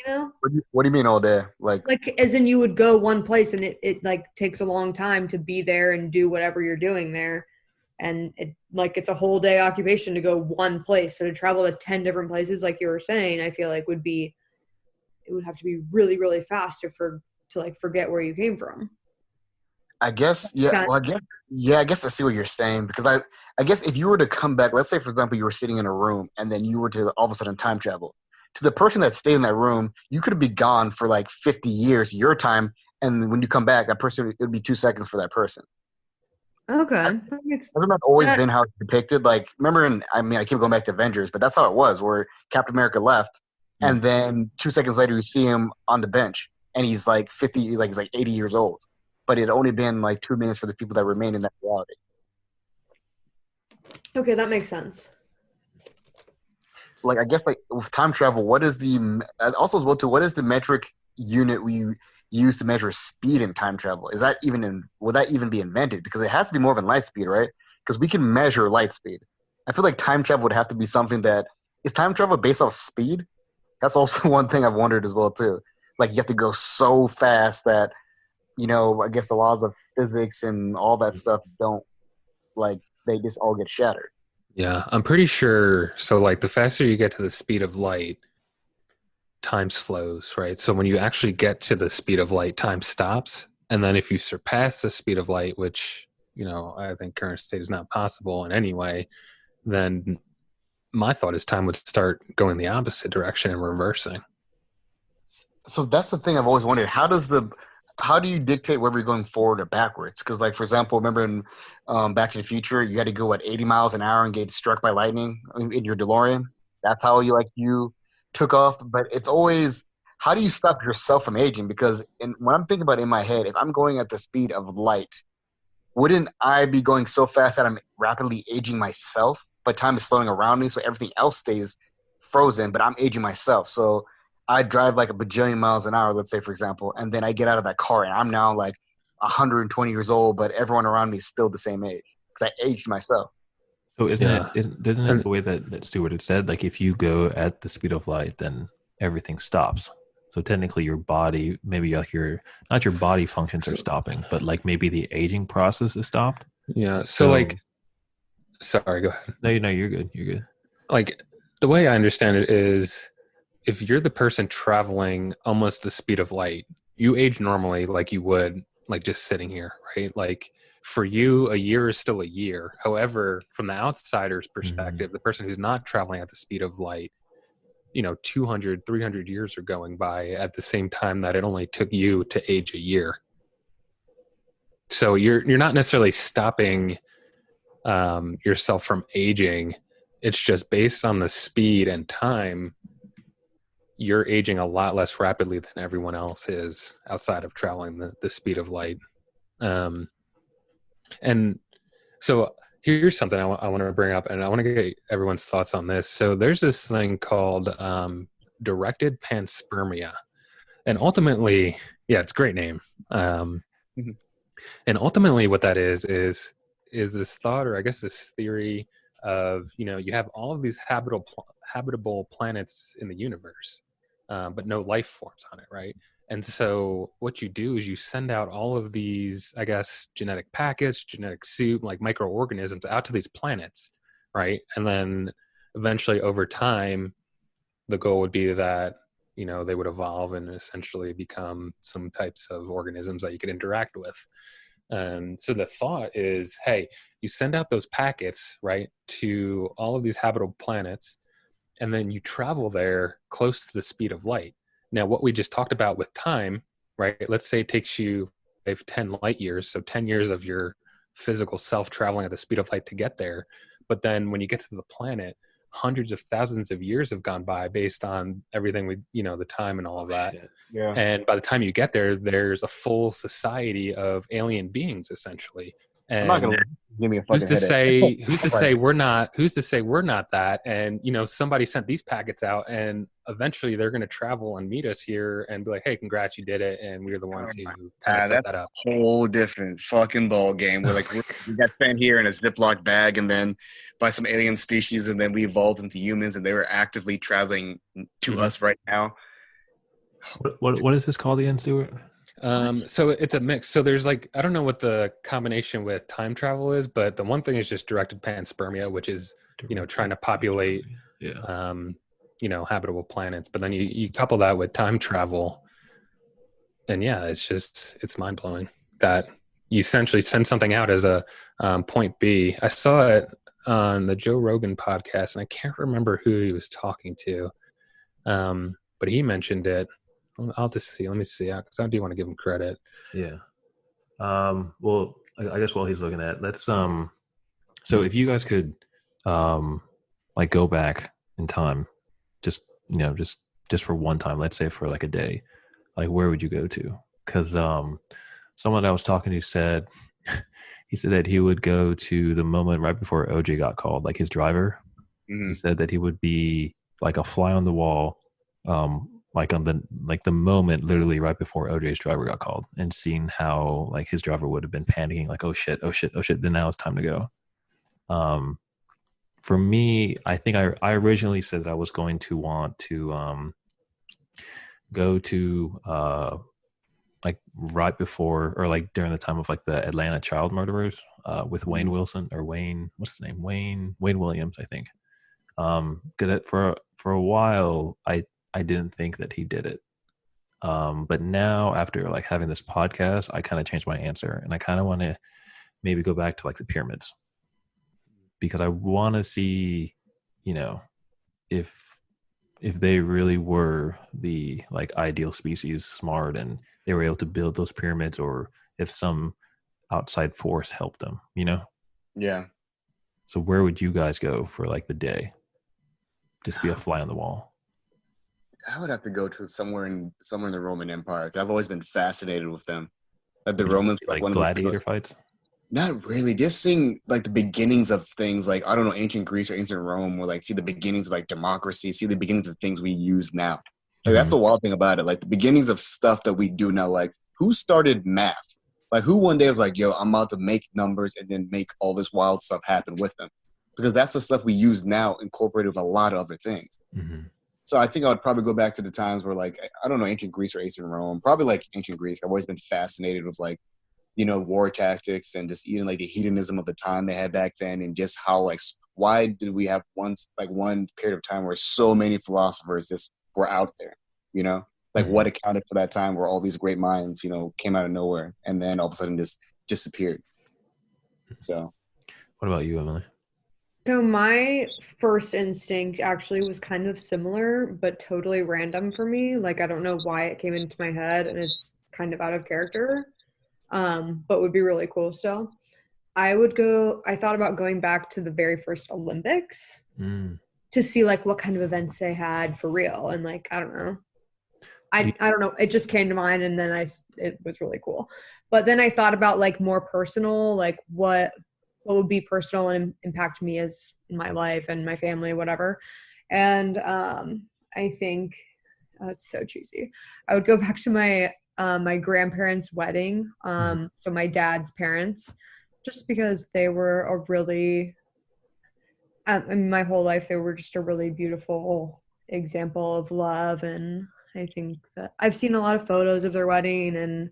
What do you mean all day? Like As in you would go one place and it like takes a long time to be there and do whatever you're doing there. And it's a whole day occupation to go one place. So to travel to 10 different places, like you were saying, I feel like it would have to be really, really fast to like forget where you came from. I guess, yeah. Well, I guess I see what you're saying, because I guess if you were to come back, let's say for example you were sitting in a room and then you were to all of a sudden time travel to the person that stayed in that room, you could be gone for like 50 years your time, and when you come back, that person, it would be 2 seconds for that person. Okay, Hasn't that always been how it's depicted? Like, remember, I keep going back to Avengers, but that's how it was, where Captain America left, and then 2 seconds later you see him on the bench, and he's like 50, like he's like 80 years old. But it had only been like 2 minutes for the people that remained in that reality. Okay, that makes sense. Like, I guess, like with time travel, what is the also as well too? What is the metric unit we use to measure speed in time travel? Is that will that even be invented? Because it has to be more than light speed, right? Because we can measure light speed. I feel like time travel would have to be something that is time travel based off speed. That's also one thing I've wondered as well too. Like, you have to go so fast that, I guess the laws of physics and all that stuff don't, like, they just all get shattered. Yeah, I'm pretty sure. So, like, the faster you get to the speed of light, time slows, right? So when you actually get to the speed of light, time stops. And then if you surpass the speed of light, which, I think current state is not possible in any way, then my thought is time would start going the opposite direction and reversing. So that's the thing I've always wondered. How do you dictate whether you're going forward or backwards? Because, like, for example, remember in Back to the Future, you had to go at 80 miles an hour and get struck by lightning in your DeLorean. That's how you took off. But it's always, how do you stop yourself from aging? Because when I'm thinking about it in my head, if I'm going at the speed of light, wouldn't I be going so fast that I'm rapidly aging myself, but time is slowing around me, so everything else stays frozen, but I'm aging myself. So I drive like a bajillion miles an hour, let's say, for example, and then I get out of that car and I'm now like 120 years old, but everyone around me is still the same age because I aged myself. So isn't it the way that Stewart had said, like, if you go at the speed of light, then everything stops. So technically your body, maybe like not your body functions are stopping, but like maybe the aging process is stopped. Yeah. So like, sorry, go ahead. No, you're good. You're good. Like, the way I understand it is, if you're the person traveling almost the speed of light, you age normally like you would, like, just sitting here, right? Like, for you, a year is still a year. However, from the outsider's perspective, the person who's not traveling at the speed of light, 200, 300 years are going by at the same time that it only took you to age a year. So you're not necessarily stopping yourself from aging. It's just based on the speed and time, you're aging a lot less rapidly than everyone else is outside of traveling the speed of light. And so here's something I want to bring up, and I want to get everyone's thoughts on this. So there's this thing called directed panspermia. And ultimately, it's a great name. And ultimately what that is this thought, or I guess this theory of, you have all of these habitable planets in the universe, but no life forms on it, right? And so what you do is you send out all of these, I guess, genetic packets, genetic soup, like microorganisms out to these planets, right? And then eventually over time, the goal would be that, they would evolve and essentially become some types of organisms that you could interact with. And so the thought is, hey, you send out those packets, right, to all of these habitable planets, and then you travel there close to the speed of light. Now, what we just talked about with time, right? Let's say it takes you 10 light years, so 10 years of your physical self traveling at the speed of light to get there. But then when you get to the planet, hundreds of thousands of years have gone by based on everything the time and all of that. Shit. Yeah. And by the time you get there, there's a full society of alien beings, essentially. I'm not And gonna give me a who's fucking to headache. say we're not that? And somebody sent these packets out, and eventually they're going to travel and meet us here and be like, hey, congrats, you did it, and we're the ones who kind of set That's that up. a whole different fucking ball game. We're like, we got sent here in a Ziploc bag, and then by some alien species, and then we evolved into humans, and they were actively traveling to us right now. What is this called again, Stuart? So it's a mix. So there's I don't know what the combination with time travel is, but the one thing is just directed panspermia, which is, trying to populate, habitable planets. But then you couple that with time travel, and it's mind blowing that you essentially send something out as a point B. I saw it on the Joe Rogan podcast, and I can't remember who he was talking to, but he mentioned it. I'll just see. Let me see. Because I do want to give him credit. Yeah. Well, I guess while he's looking at it, let's so if you guys could go back in time, just for one time, let's say for like a day, like where would you go to? Because someone I was talking to said he said that he would go to the moment right before OJ got called, like his driver. Mm-hmm. He said that he would be like a fly on the wall, like on the moment literally right before OJ's driver got called, and seeing how like his driver would have been panicking, like, oh shit, then now it's time to go. For me, I think I originally said that I was going to want to go to like right before or like during the time of like the Atlanta child murderers with Wayne Wilson or Wayne, what's his name? Wayne Williams, I think. For a while I didn't think that he did it. But now after like having this podcast, I kind of changed my answer, and I kind of want to maybe go back to like the pyramids, because I want to see, if they really were the like ideal species, smart, and they were able to build those pyramids, or if some outside force helped them, Yeah. So where would you guys go for like the day? Just be a fly on the wall. I would have to go to somewhere in the Roman Empire. I've always been fascinated with them. Like the Romans, like gladiator fights. Not really. Just seeing like the beginnings of things, like I don't know, ancient Greece or ancient Rome, or like see the beginnings of like democracy, see the beginnings of things we use now. Like that's the wild thing about it. Like the beginnings of stuff that we do now. Like who started math? Like who one day was like, yo, I'm about to make numbers and then make all this wild stuff happen with them, because that's the stuff we use now, incorporated with a lot of other things. Mm-hmm. So I think I would probably go back to the times where, like, I don't know, ancient Greece or ancient Rome. Probably like ancient Greece. I've always been fascinated with like, war tactics and just even like the hedonism of the time they had back then, and just how like why did we have one period of time where so many philosophers just were out there, like what accounted for that time where all these great minds, came out of nowhere and then all of a sudden just disappeared. So, what about you, Emily? So my first instinct actually was kind of similar, but totally random for me. Like, I don't know why it came into my head, and it's kind of out of character, but would be really cool still. I thought about going back to the very first Olympics to see like what kind of events they had for real. And like, I don't know. I don't know. It just came to mind, and then it was really cool. But then I thought about like more personal, like what would be personal and impact me as in my life and my family, whatever. And I think it's so cheesy. I would go back to my my grandparents' wedding. So my dad's parents, just because they were a really, my whole life, they were just a really beautiful example of love. And I think that I've seen a lot of photos of their wedding, and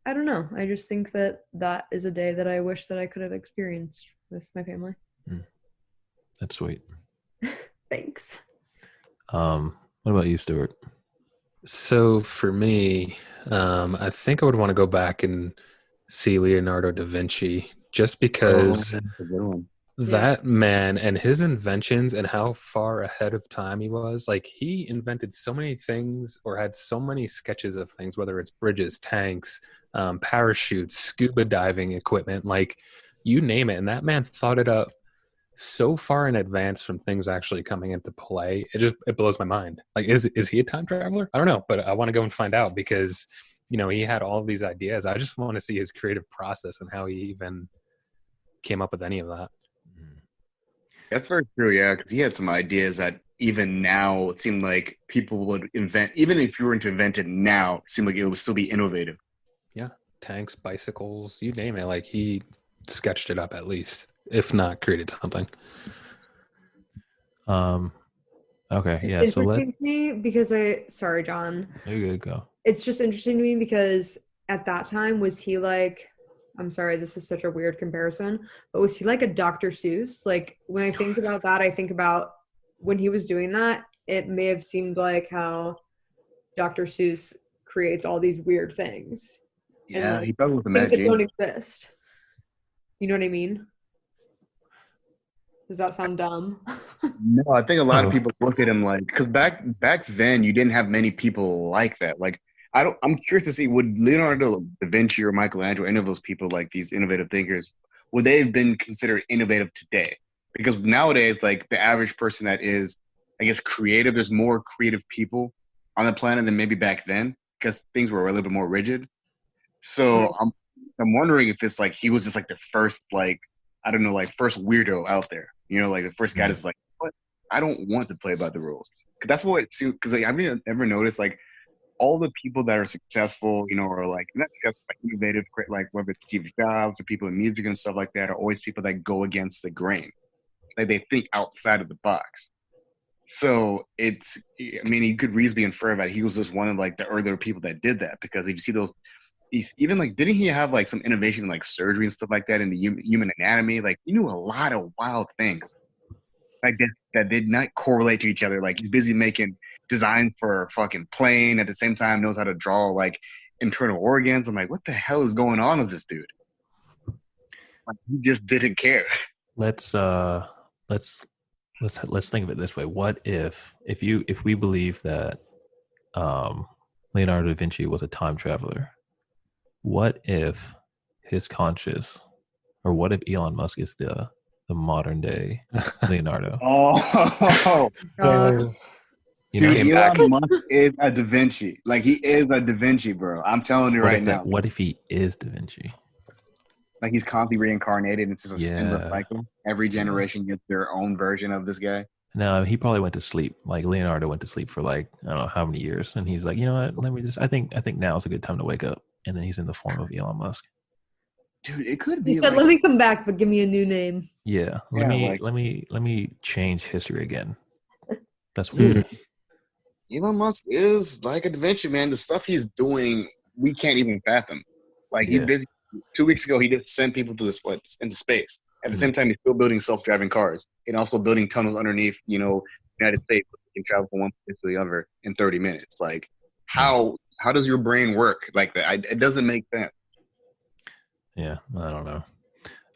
I don't know. I just think that is a day that I wish that I could have experienced with my family. That's sweet. Thanks. What about you, Stuart? So for me, I think I would want to go back and see Leonardo da Vinci just Oh, because that's a good one. Yeah. that man and his inventions and how far ahead of time he was, like he invented so many things or had so many sketches of things, whether it's bridges, tanks, parachutes, scuba diving equipment, like you name it. And that man thought it up so far in advance from things actually coming into play. It blows my mind. Like, is he a time traveler? I don't know, but I want to go and find out because he had all of these ideas. I just want to see his creative process and how he even came up with any of that. That's very true, yeah, because he had some ideas that even now it seemed like people would invent. Even if you were to invent it now, it seemed like it would still be innovative. Yeah, tanks, bicycles, you name it. Like he sketched it up at least, if not created something. Okay, It's yeah. So interesting to me because sorry, John. there you go. It's just interesting to me because at that time, was he like, I'm sorry, this is such a weird comparison, but was he like a Dr. Seuss? Like when I think about that, I think about when he was doing that, it may have seemed like how Dr. Seuss creates all these weird things. And Yeah, like he probably was a things mad that don't genius. exist. You know what I mean? Does that sound dumb? No, I think a lot of Oh, people look at him like because back then you didn't have many people like that. Like I'm curious to see would Leonardo da Vinci or Michelangelo, any of those people like these innovative thinkers, would they have been considered innovative today? Because nowadays, like the average person that is, I guess, creative, there's more creative people on the planet than maybe back then because things were a little bit more rigid. Right. So I'm wondering if it's like he was just like the first like I don't know like first weirdo out there. Like the first guy mm, that's like, what? I don't want to play by the rules. Cause that's what because like I've ever noticed like all the people that are successful, are like not just like innovative, like whether it's Steve Jobs or people in music and stuff like that, are always people that go against the grain. Like they think outside of the box. So I mean, you could reasonably infer that he was just one of like the earlier people that did that because if you see those he's even like didn't he have like some innovation in like surgery and stuff like that in the human anatomy, like he knew a lot of wild things like that did not correlate to each other. Like he's busy making designs for a fucking plane at the same time knows how to draw like internal organs. I'm like, what the hell is going on with this dude? Like he just didn't care. let's let's let's think of it this way. What if we believe that um, Leonardo da Vinci was a time traveler? What if his conscious, or what if Elon Musk is the modern day Leonardo? Oh, God. You know, dude, Came back. Elon Musk is a Da Vinci. Like he is a Da Vinci, bro. I'm telling you right now. what if he is Da Vinci? Like he's constantly reincarnated. It's just an endless Yeah. cycle. Every generation gets their own version of this guy. No, he probably went to sleep. Like Leonardo went to sleep for like I don't know how many years, and he's like, you know what? Let me just. I think now is a good time to wake up. And then he's in the form of Elon Musk. Dude, it could He be said, like let me come back, but give me a new name. Yeah. like Let me change history again. That's what Mhm. Elon Musk is like a Da Vinci, man. The stuff he's doing, we can't even fathom. Like he Yeah. did 2 weeks ago, he just sent people to into space. At the same time, he's still building self-driving cars and also building tunnels underneath, United States. You can travel from one place to the other in 30 minutes. Like, how does your brain work like that? It doesn't make sense. Yeah. I don't know.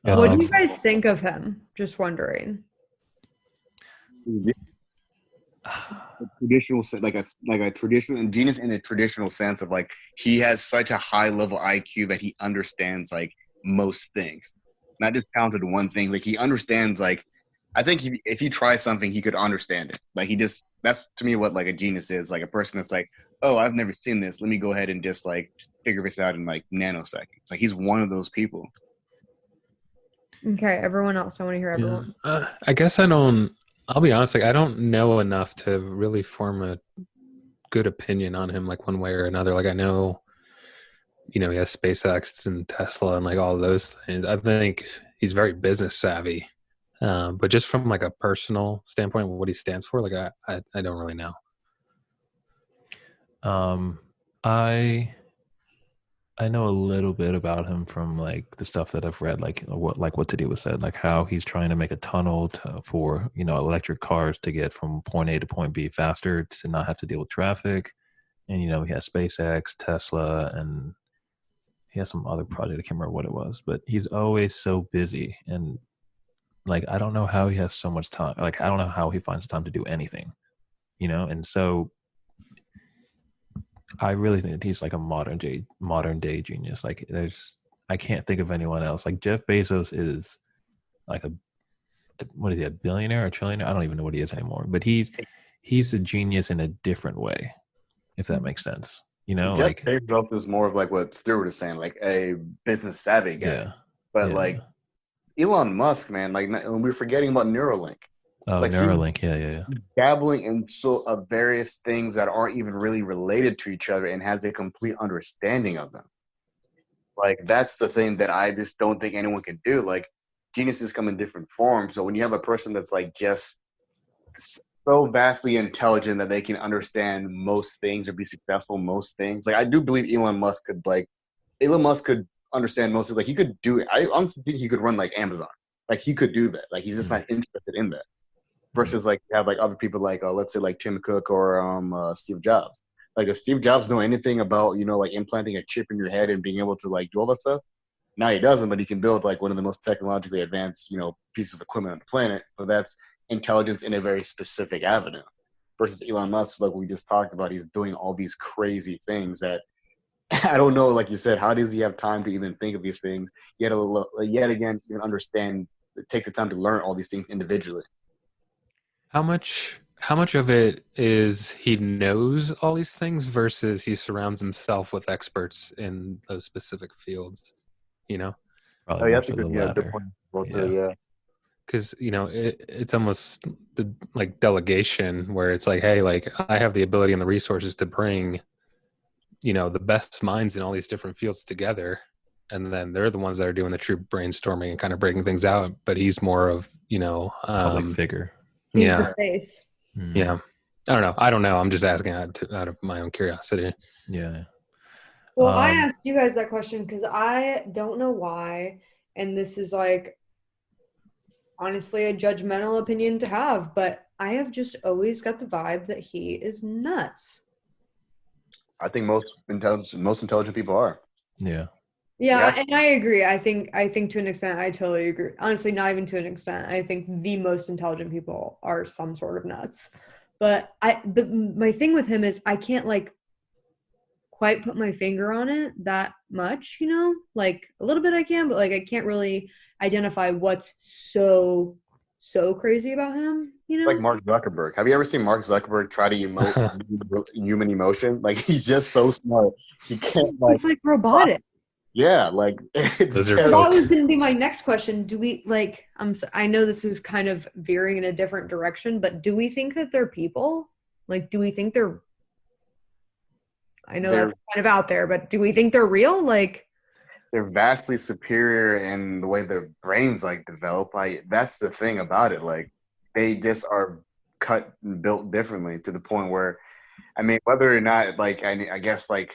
Yeah, What do some- you guys think of him? Just wondering. Traditional, like a traditional genius in a traditional sense of like he has such a high level IQ that he understands like most things, not just talented in one thing. Like he understands like I think if he tries something, he could understand it. Like that's to me what like a genius is, like a person that's like, oh, I've never seen this. Let me go ahead and just like figure this out in like nanoseconds. Like he's one of those people. Okay, everyone else. I want to hear Yeah. everyone. I guess I don't. I'll be honest. Like I don't know enough to really form a good opinion on him, like one way or another. Like I know, he has SpaceX and Tesla and like all those things. I think he's very business savvy. But just from like a personal standpoint, what he stands for, like I don't really know. I know a little bit about him from like the stuff that I've read, like what Today was said, like how he's trying to make a tunnel for electric cars to get from point A to point B faster to not have to deal with traffic, and he has SpaceX, Tesla, and he has some other project. I can't remember what it was, but he's always so busy, and like I don't know how he has so much time. Like I don't know how he finds time to do anything, you know. And so I really think that he's like a modern day genius. Like I can't think of anyone else. Like Jeff Bezos is like what is he, a billionaire or trillionaire? I don't even know what he is anymore. But he's a genius in a different way, if that makes sense. You know, Jeff like Bezos is more of like what Stewart is saying, like a business savvy guy. yeah, But yeah. like Elon Musk, man, like we're forgetting about Neuralink. Oh, Like Neuralink, yeah. he's dabbling in various things that aren't even really related to each other and has a complete understanding of them. Like that's the thing that I just don't think anyone can do. Like geniuses come in different forms. So when you have a person that's like just so vastly intelligent that they can understand most things or be successful in most things, like I do believe Elon Musk could understand most of, like he could do it. I honestly think he could run like Amazon. Like he could do that. Like he's just not interested in that. Versus like you have like other people like let's say like Tim Cook or Steve Jobs. Like if Steve Jobs know anything about, you know, like implanting a chip in your head and being able to like do all that stuff, now he doesn't, but he can build like one of the most technologically advanced, you know, pieces of equipment on the planet. So that's intelligence in a very specific avenue. Versus Elon Musk, like we just talked about, he's doing all these crazy things that I don't know, like you said, how does he have time to even think of these things? Yet again, to even understand, take the time to learn all these things individually. How much of it is he knows all these things versus he surrounds himself with experts in those specific fields, you know? Probably Oh, yeah, more that's a so the good, yeah, good latter. point. Well, Yeah. too, yeah. Because, you know, it's almost the like delegation where it's like, hey, like I have the ability and the resources to bring, you know, the best minds in all these different fields together. And then they're the ones that are doing the true brainstorming and kind of breaking things out. But he's more of, you know, Public figure. He's yeah, the face. yeah. I don't know. I'm just asking out of my own curiosity. Yeah. Well, I asked you guys that question because I don't know why, and this is like honestly a judgmental opinion to have, but I have just always got the vibe that he is nuts. I think most intelligent people are. Yeah. Yeah, Yeah. and I agree. I think to an extent, I totally agree. Honestly, not even to an extent. I think the most intelligent people are some sort of nuts. But my thing with him is I can't like quite put my finger on it that much, you know? Like a little bit I can, but like I can't really identify what's so crazy about him, you know? Like Mark Zuckerberg. Have you ever seen Mark Zuckerberg try to emote human emotion? Like he's just so smart. He can't like. It's like robotic. Yeah, like it's Those are That folk. was going to be my next question. Do we like? I know this is kind of veering in a different direction, but do we think that they're people? Like, do we think they're? I know that's kind of out there, but do we think they're real? Like, they're vastly superior in the way their brains like develop. Like that's the thing about it. Like they just are cut and built differently to the point where, I mean, whether or not like I guess like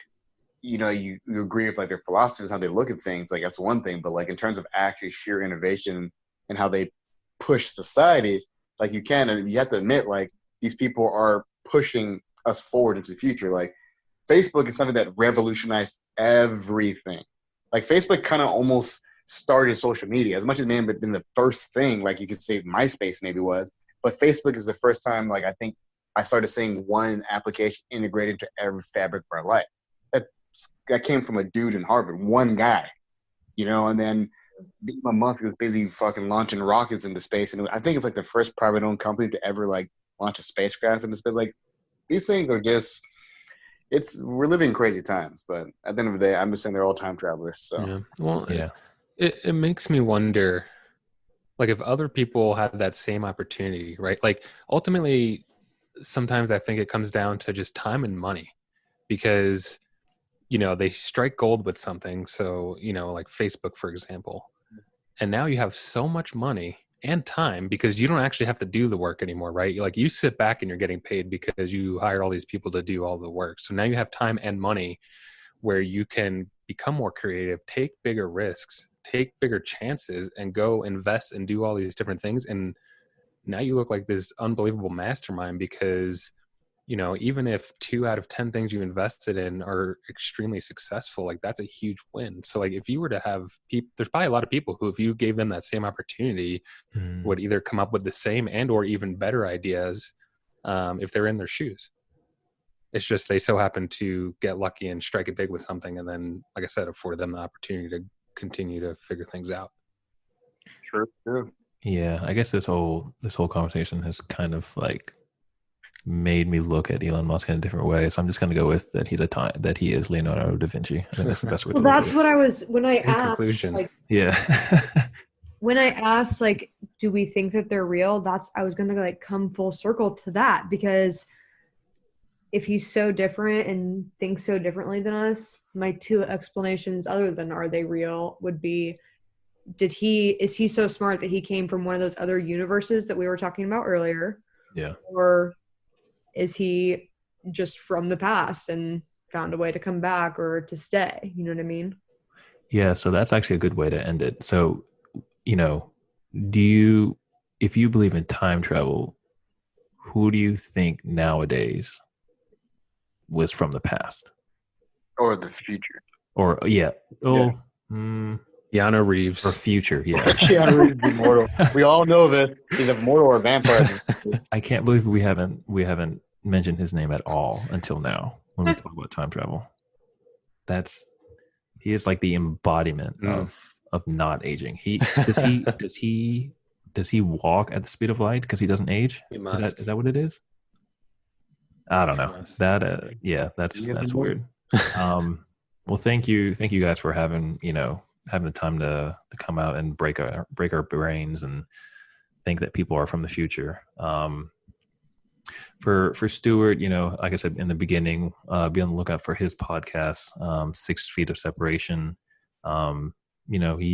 you know you agree with like their philosophies, how they look at things, like that's one thing. But like in terms of actually sheer innovation and how they push society, like you have to admit like these people are pushing us forward into the future. Like Facebook is something that revolutionized everything. Like Facebook kind of almost started social media, as much as it may have been the first thing. Like you could say MySpace maybe was, but Facebook is the first time. Like I think I started seeing one application integrated into every fabric of our life. That came from a dude in Harvard, one guy, you know. And then Elon Musk was busy fucking launching rockets into space, and I think it's like the first private-owned company to ever like launch a spacecraft into space. Like these things are just. We're living crazy times, but at the end of the day, I'm just saying they're all time travelers. So Yeah. Well, Yeah. it makes me wonder, like, if other people have that same opportunity, right? Like, ultimately, sometimes I think it comes down to just time and money, because, you know, they strike gold with something. So, you know, like Facebook, for example, and now you have so much money and time because you don't actually have to do the work anymore, right? Like you sit back and you're getting paid because you hired all these people to do all the work. So now you have time and money where you can become more creative, take bigger risks, take bigger chances, and go invest and do all these different things. And now you look like this unbelievable mastermind because even if 2 out of 10 things you invested in are extremely successful, like that's a huge win. So like if you were to have people, there's probably a lot of people who, if you gave them that same opportunity, would either come up with the same and or even better ideas if they're in their shoes. It's just they so happen to get lucky and strike it big with something, and then, like I said, afford them the opportunity to continue to figure things out. True. Yeah, I guess this whole conversation has kind of like made me look at Elon Musk in a different way. So I'm just going to go with that he is Leonardo da Vinci. I think that's the best way. Well, that's what I was when I asked. Conclusion. Like, yeah. when I asked, like, do we think that they're real? I was going to like come full circle to that, because if he's so different and thinks so differently than us, my two explanations other than are they real would be, is he so smart that he came from one of those other universes that we were talking about earlier? Yeah. Or is he just from the past and found a way to come back or to stay? You know what I mean? Yeah. So that's actually a good way to end it. So, if you believe in time travel, who do you think nowadays was from the past? Or the future. Or, yeah. Oh, Keanu Reeves. Or future, yeah. Keanu Reeves is immortal. We all know this. He's immortal or a vampire. I can't believe we haven't mentioned his name at all until now when we talk about time travel. He is like the embodiment of not aging. Does he walk at the speed of light because he doesn't age? He must. Is that what it is? I don't know. That's weird. Well, thank you guys for having the time to come out and break our brains and think that people are from the future. For Stewart, like I said in the beginning, be on the lookout for his podcast, 6 Feet of Separation. Do you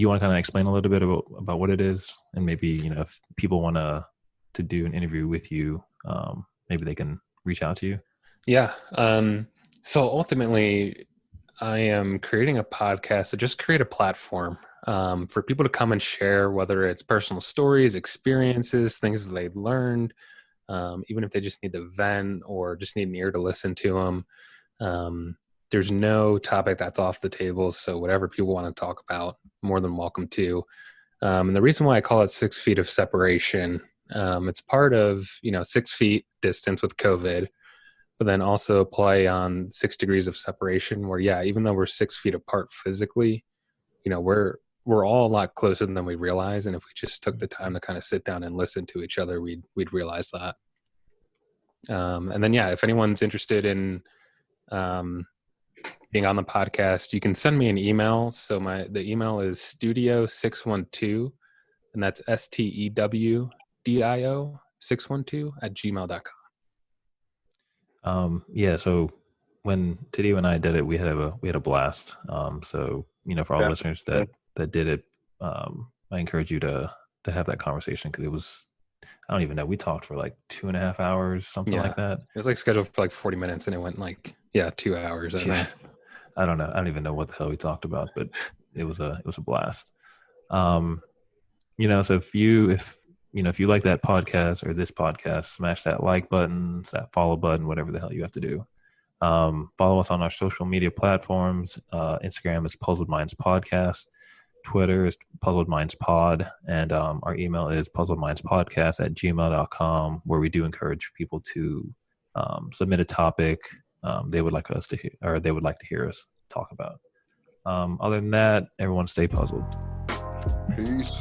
want to kind of explain a little bit about what it is, and maybe if people want to do an interview with you, maybe they can reach out to you? Yeah. So ultimately, I am creating a podcast to just create a platform for people to come and share, whether it's personal stories, experiences, things that they've learned, even if they just need to vent or just need an ear to listen to them. There's no topic that's off the table. So whatever people want to talk about, more than welcome to. And the reason why I call it 6 feet of separation, it's part of, 6 feet distance with COVID, but then also play on 6 degrees of separation where, even though we're 6 feet apart physically, we're all a lot closer than we realize. And if we just took the time to kind of sit down and listen to each other, we'd realize that. And then, if anyone's interested in being on the podcast, you can send me an email. So the email is studio612, and that's STEWDIO 612@gmail.com. So when Tidio and I did it, we had a blast. So for all listeners that did it, I encourage you to have that conversation, because it was, I don't even know, we talked for like 2.5 hours, something like that. It was like scheduled for like 40 minutes and it went like 2 hours. I don't know. I don't even know what the hell we talked about, but it was a blast. So if you like that podcast or this podcast, smash that like button, that follow button, whatever the hell you have to do. Follow us on our social media platforms. Instagram is Puzzled Minds Podcast. Twitter is Puzzled Minds Pod. And our email is puzzledmindspodcast@gmail.com, where we do encourage people to submit a topic they would like us to hear, or they would like to hear us talk about. Other than that, everyone stay puzzled. Peace.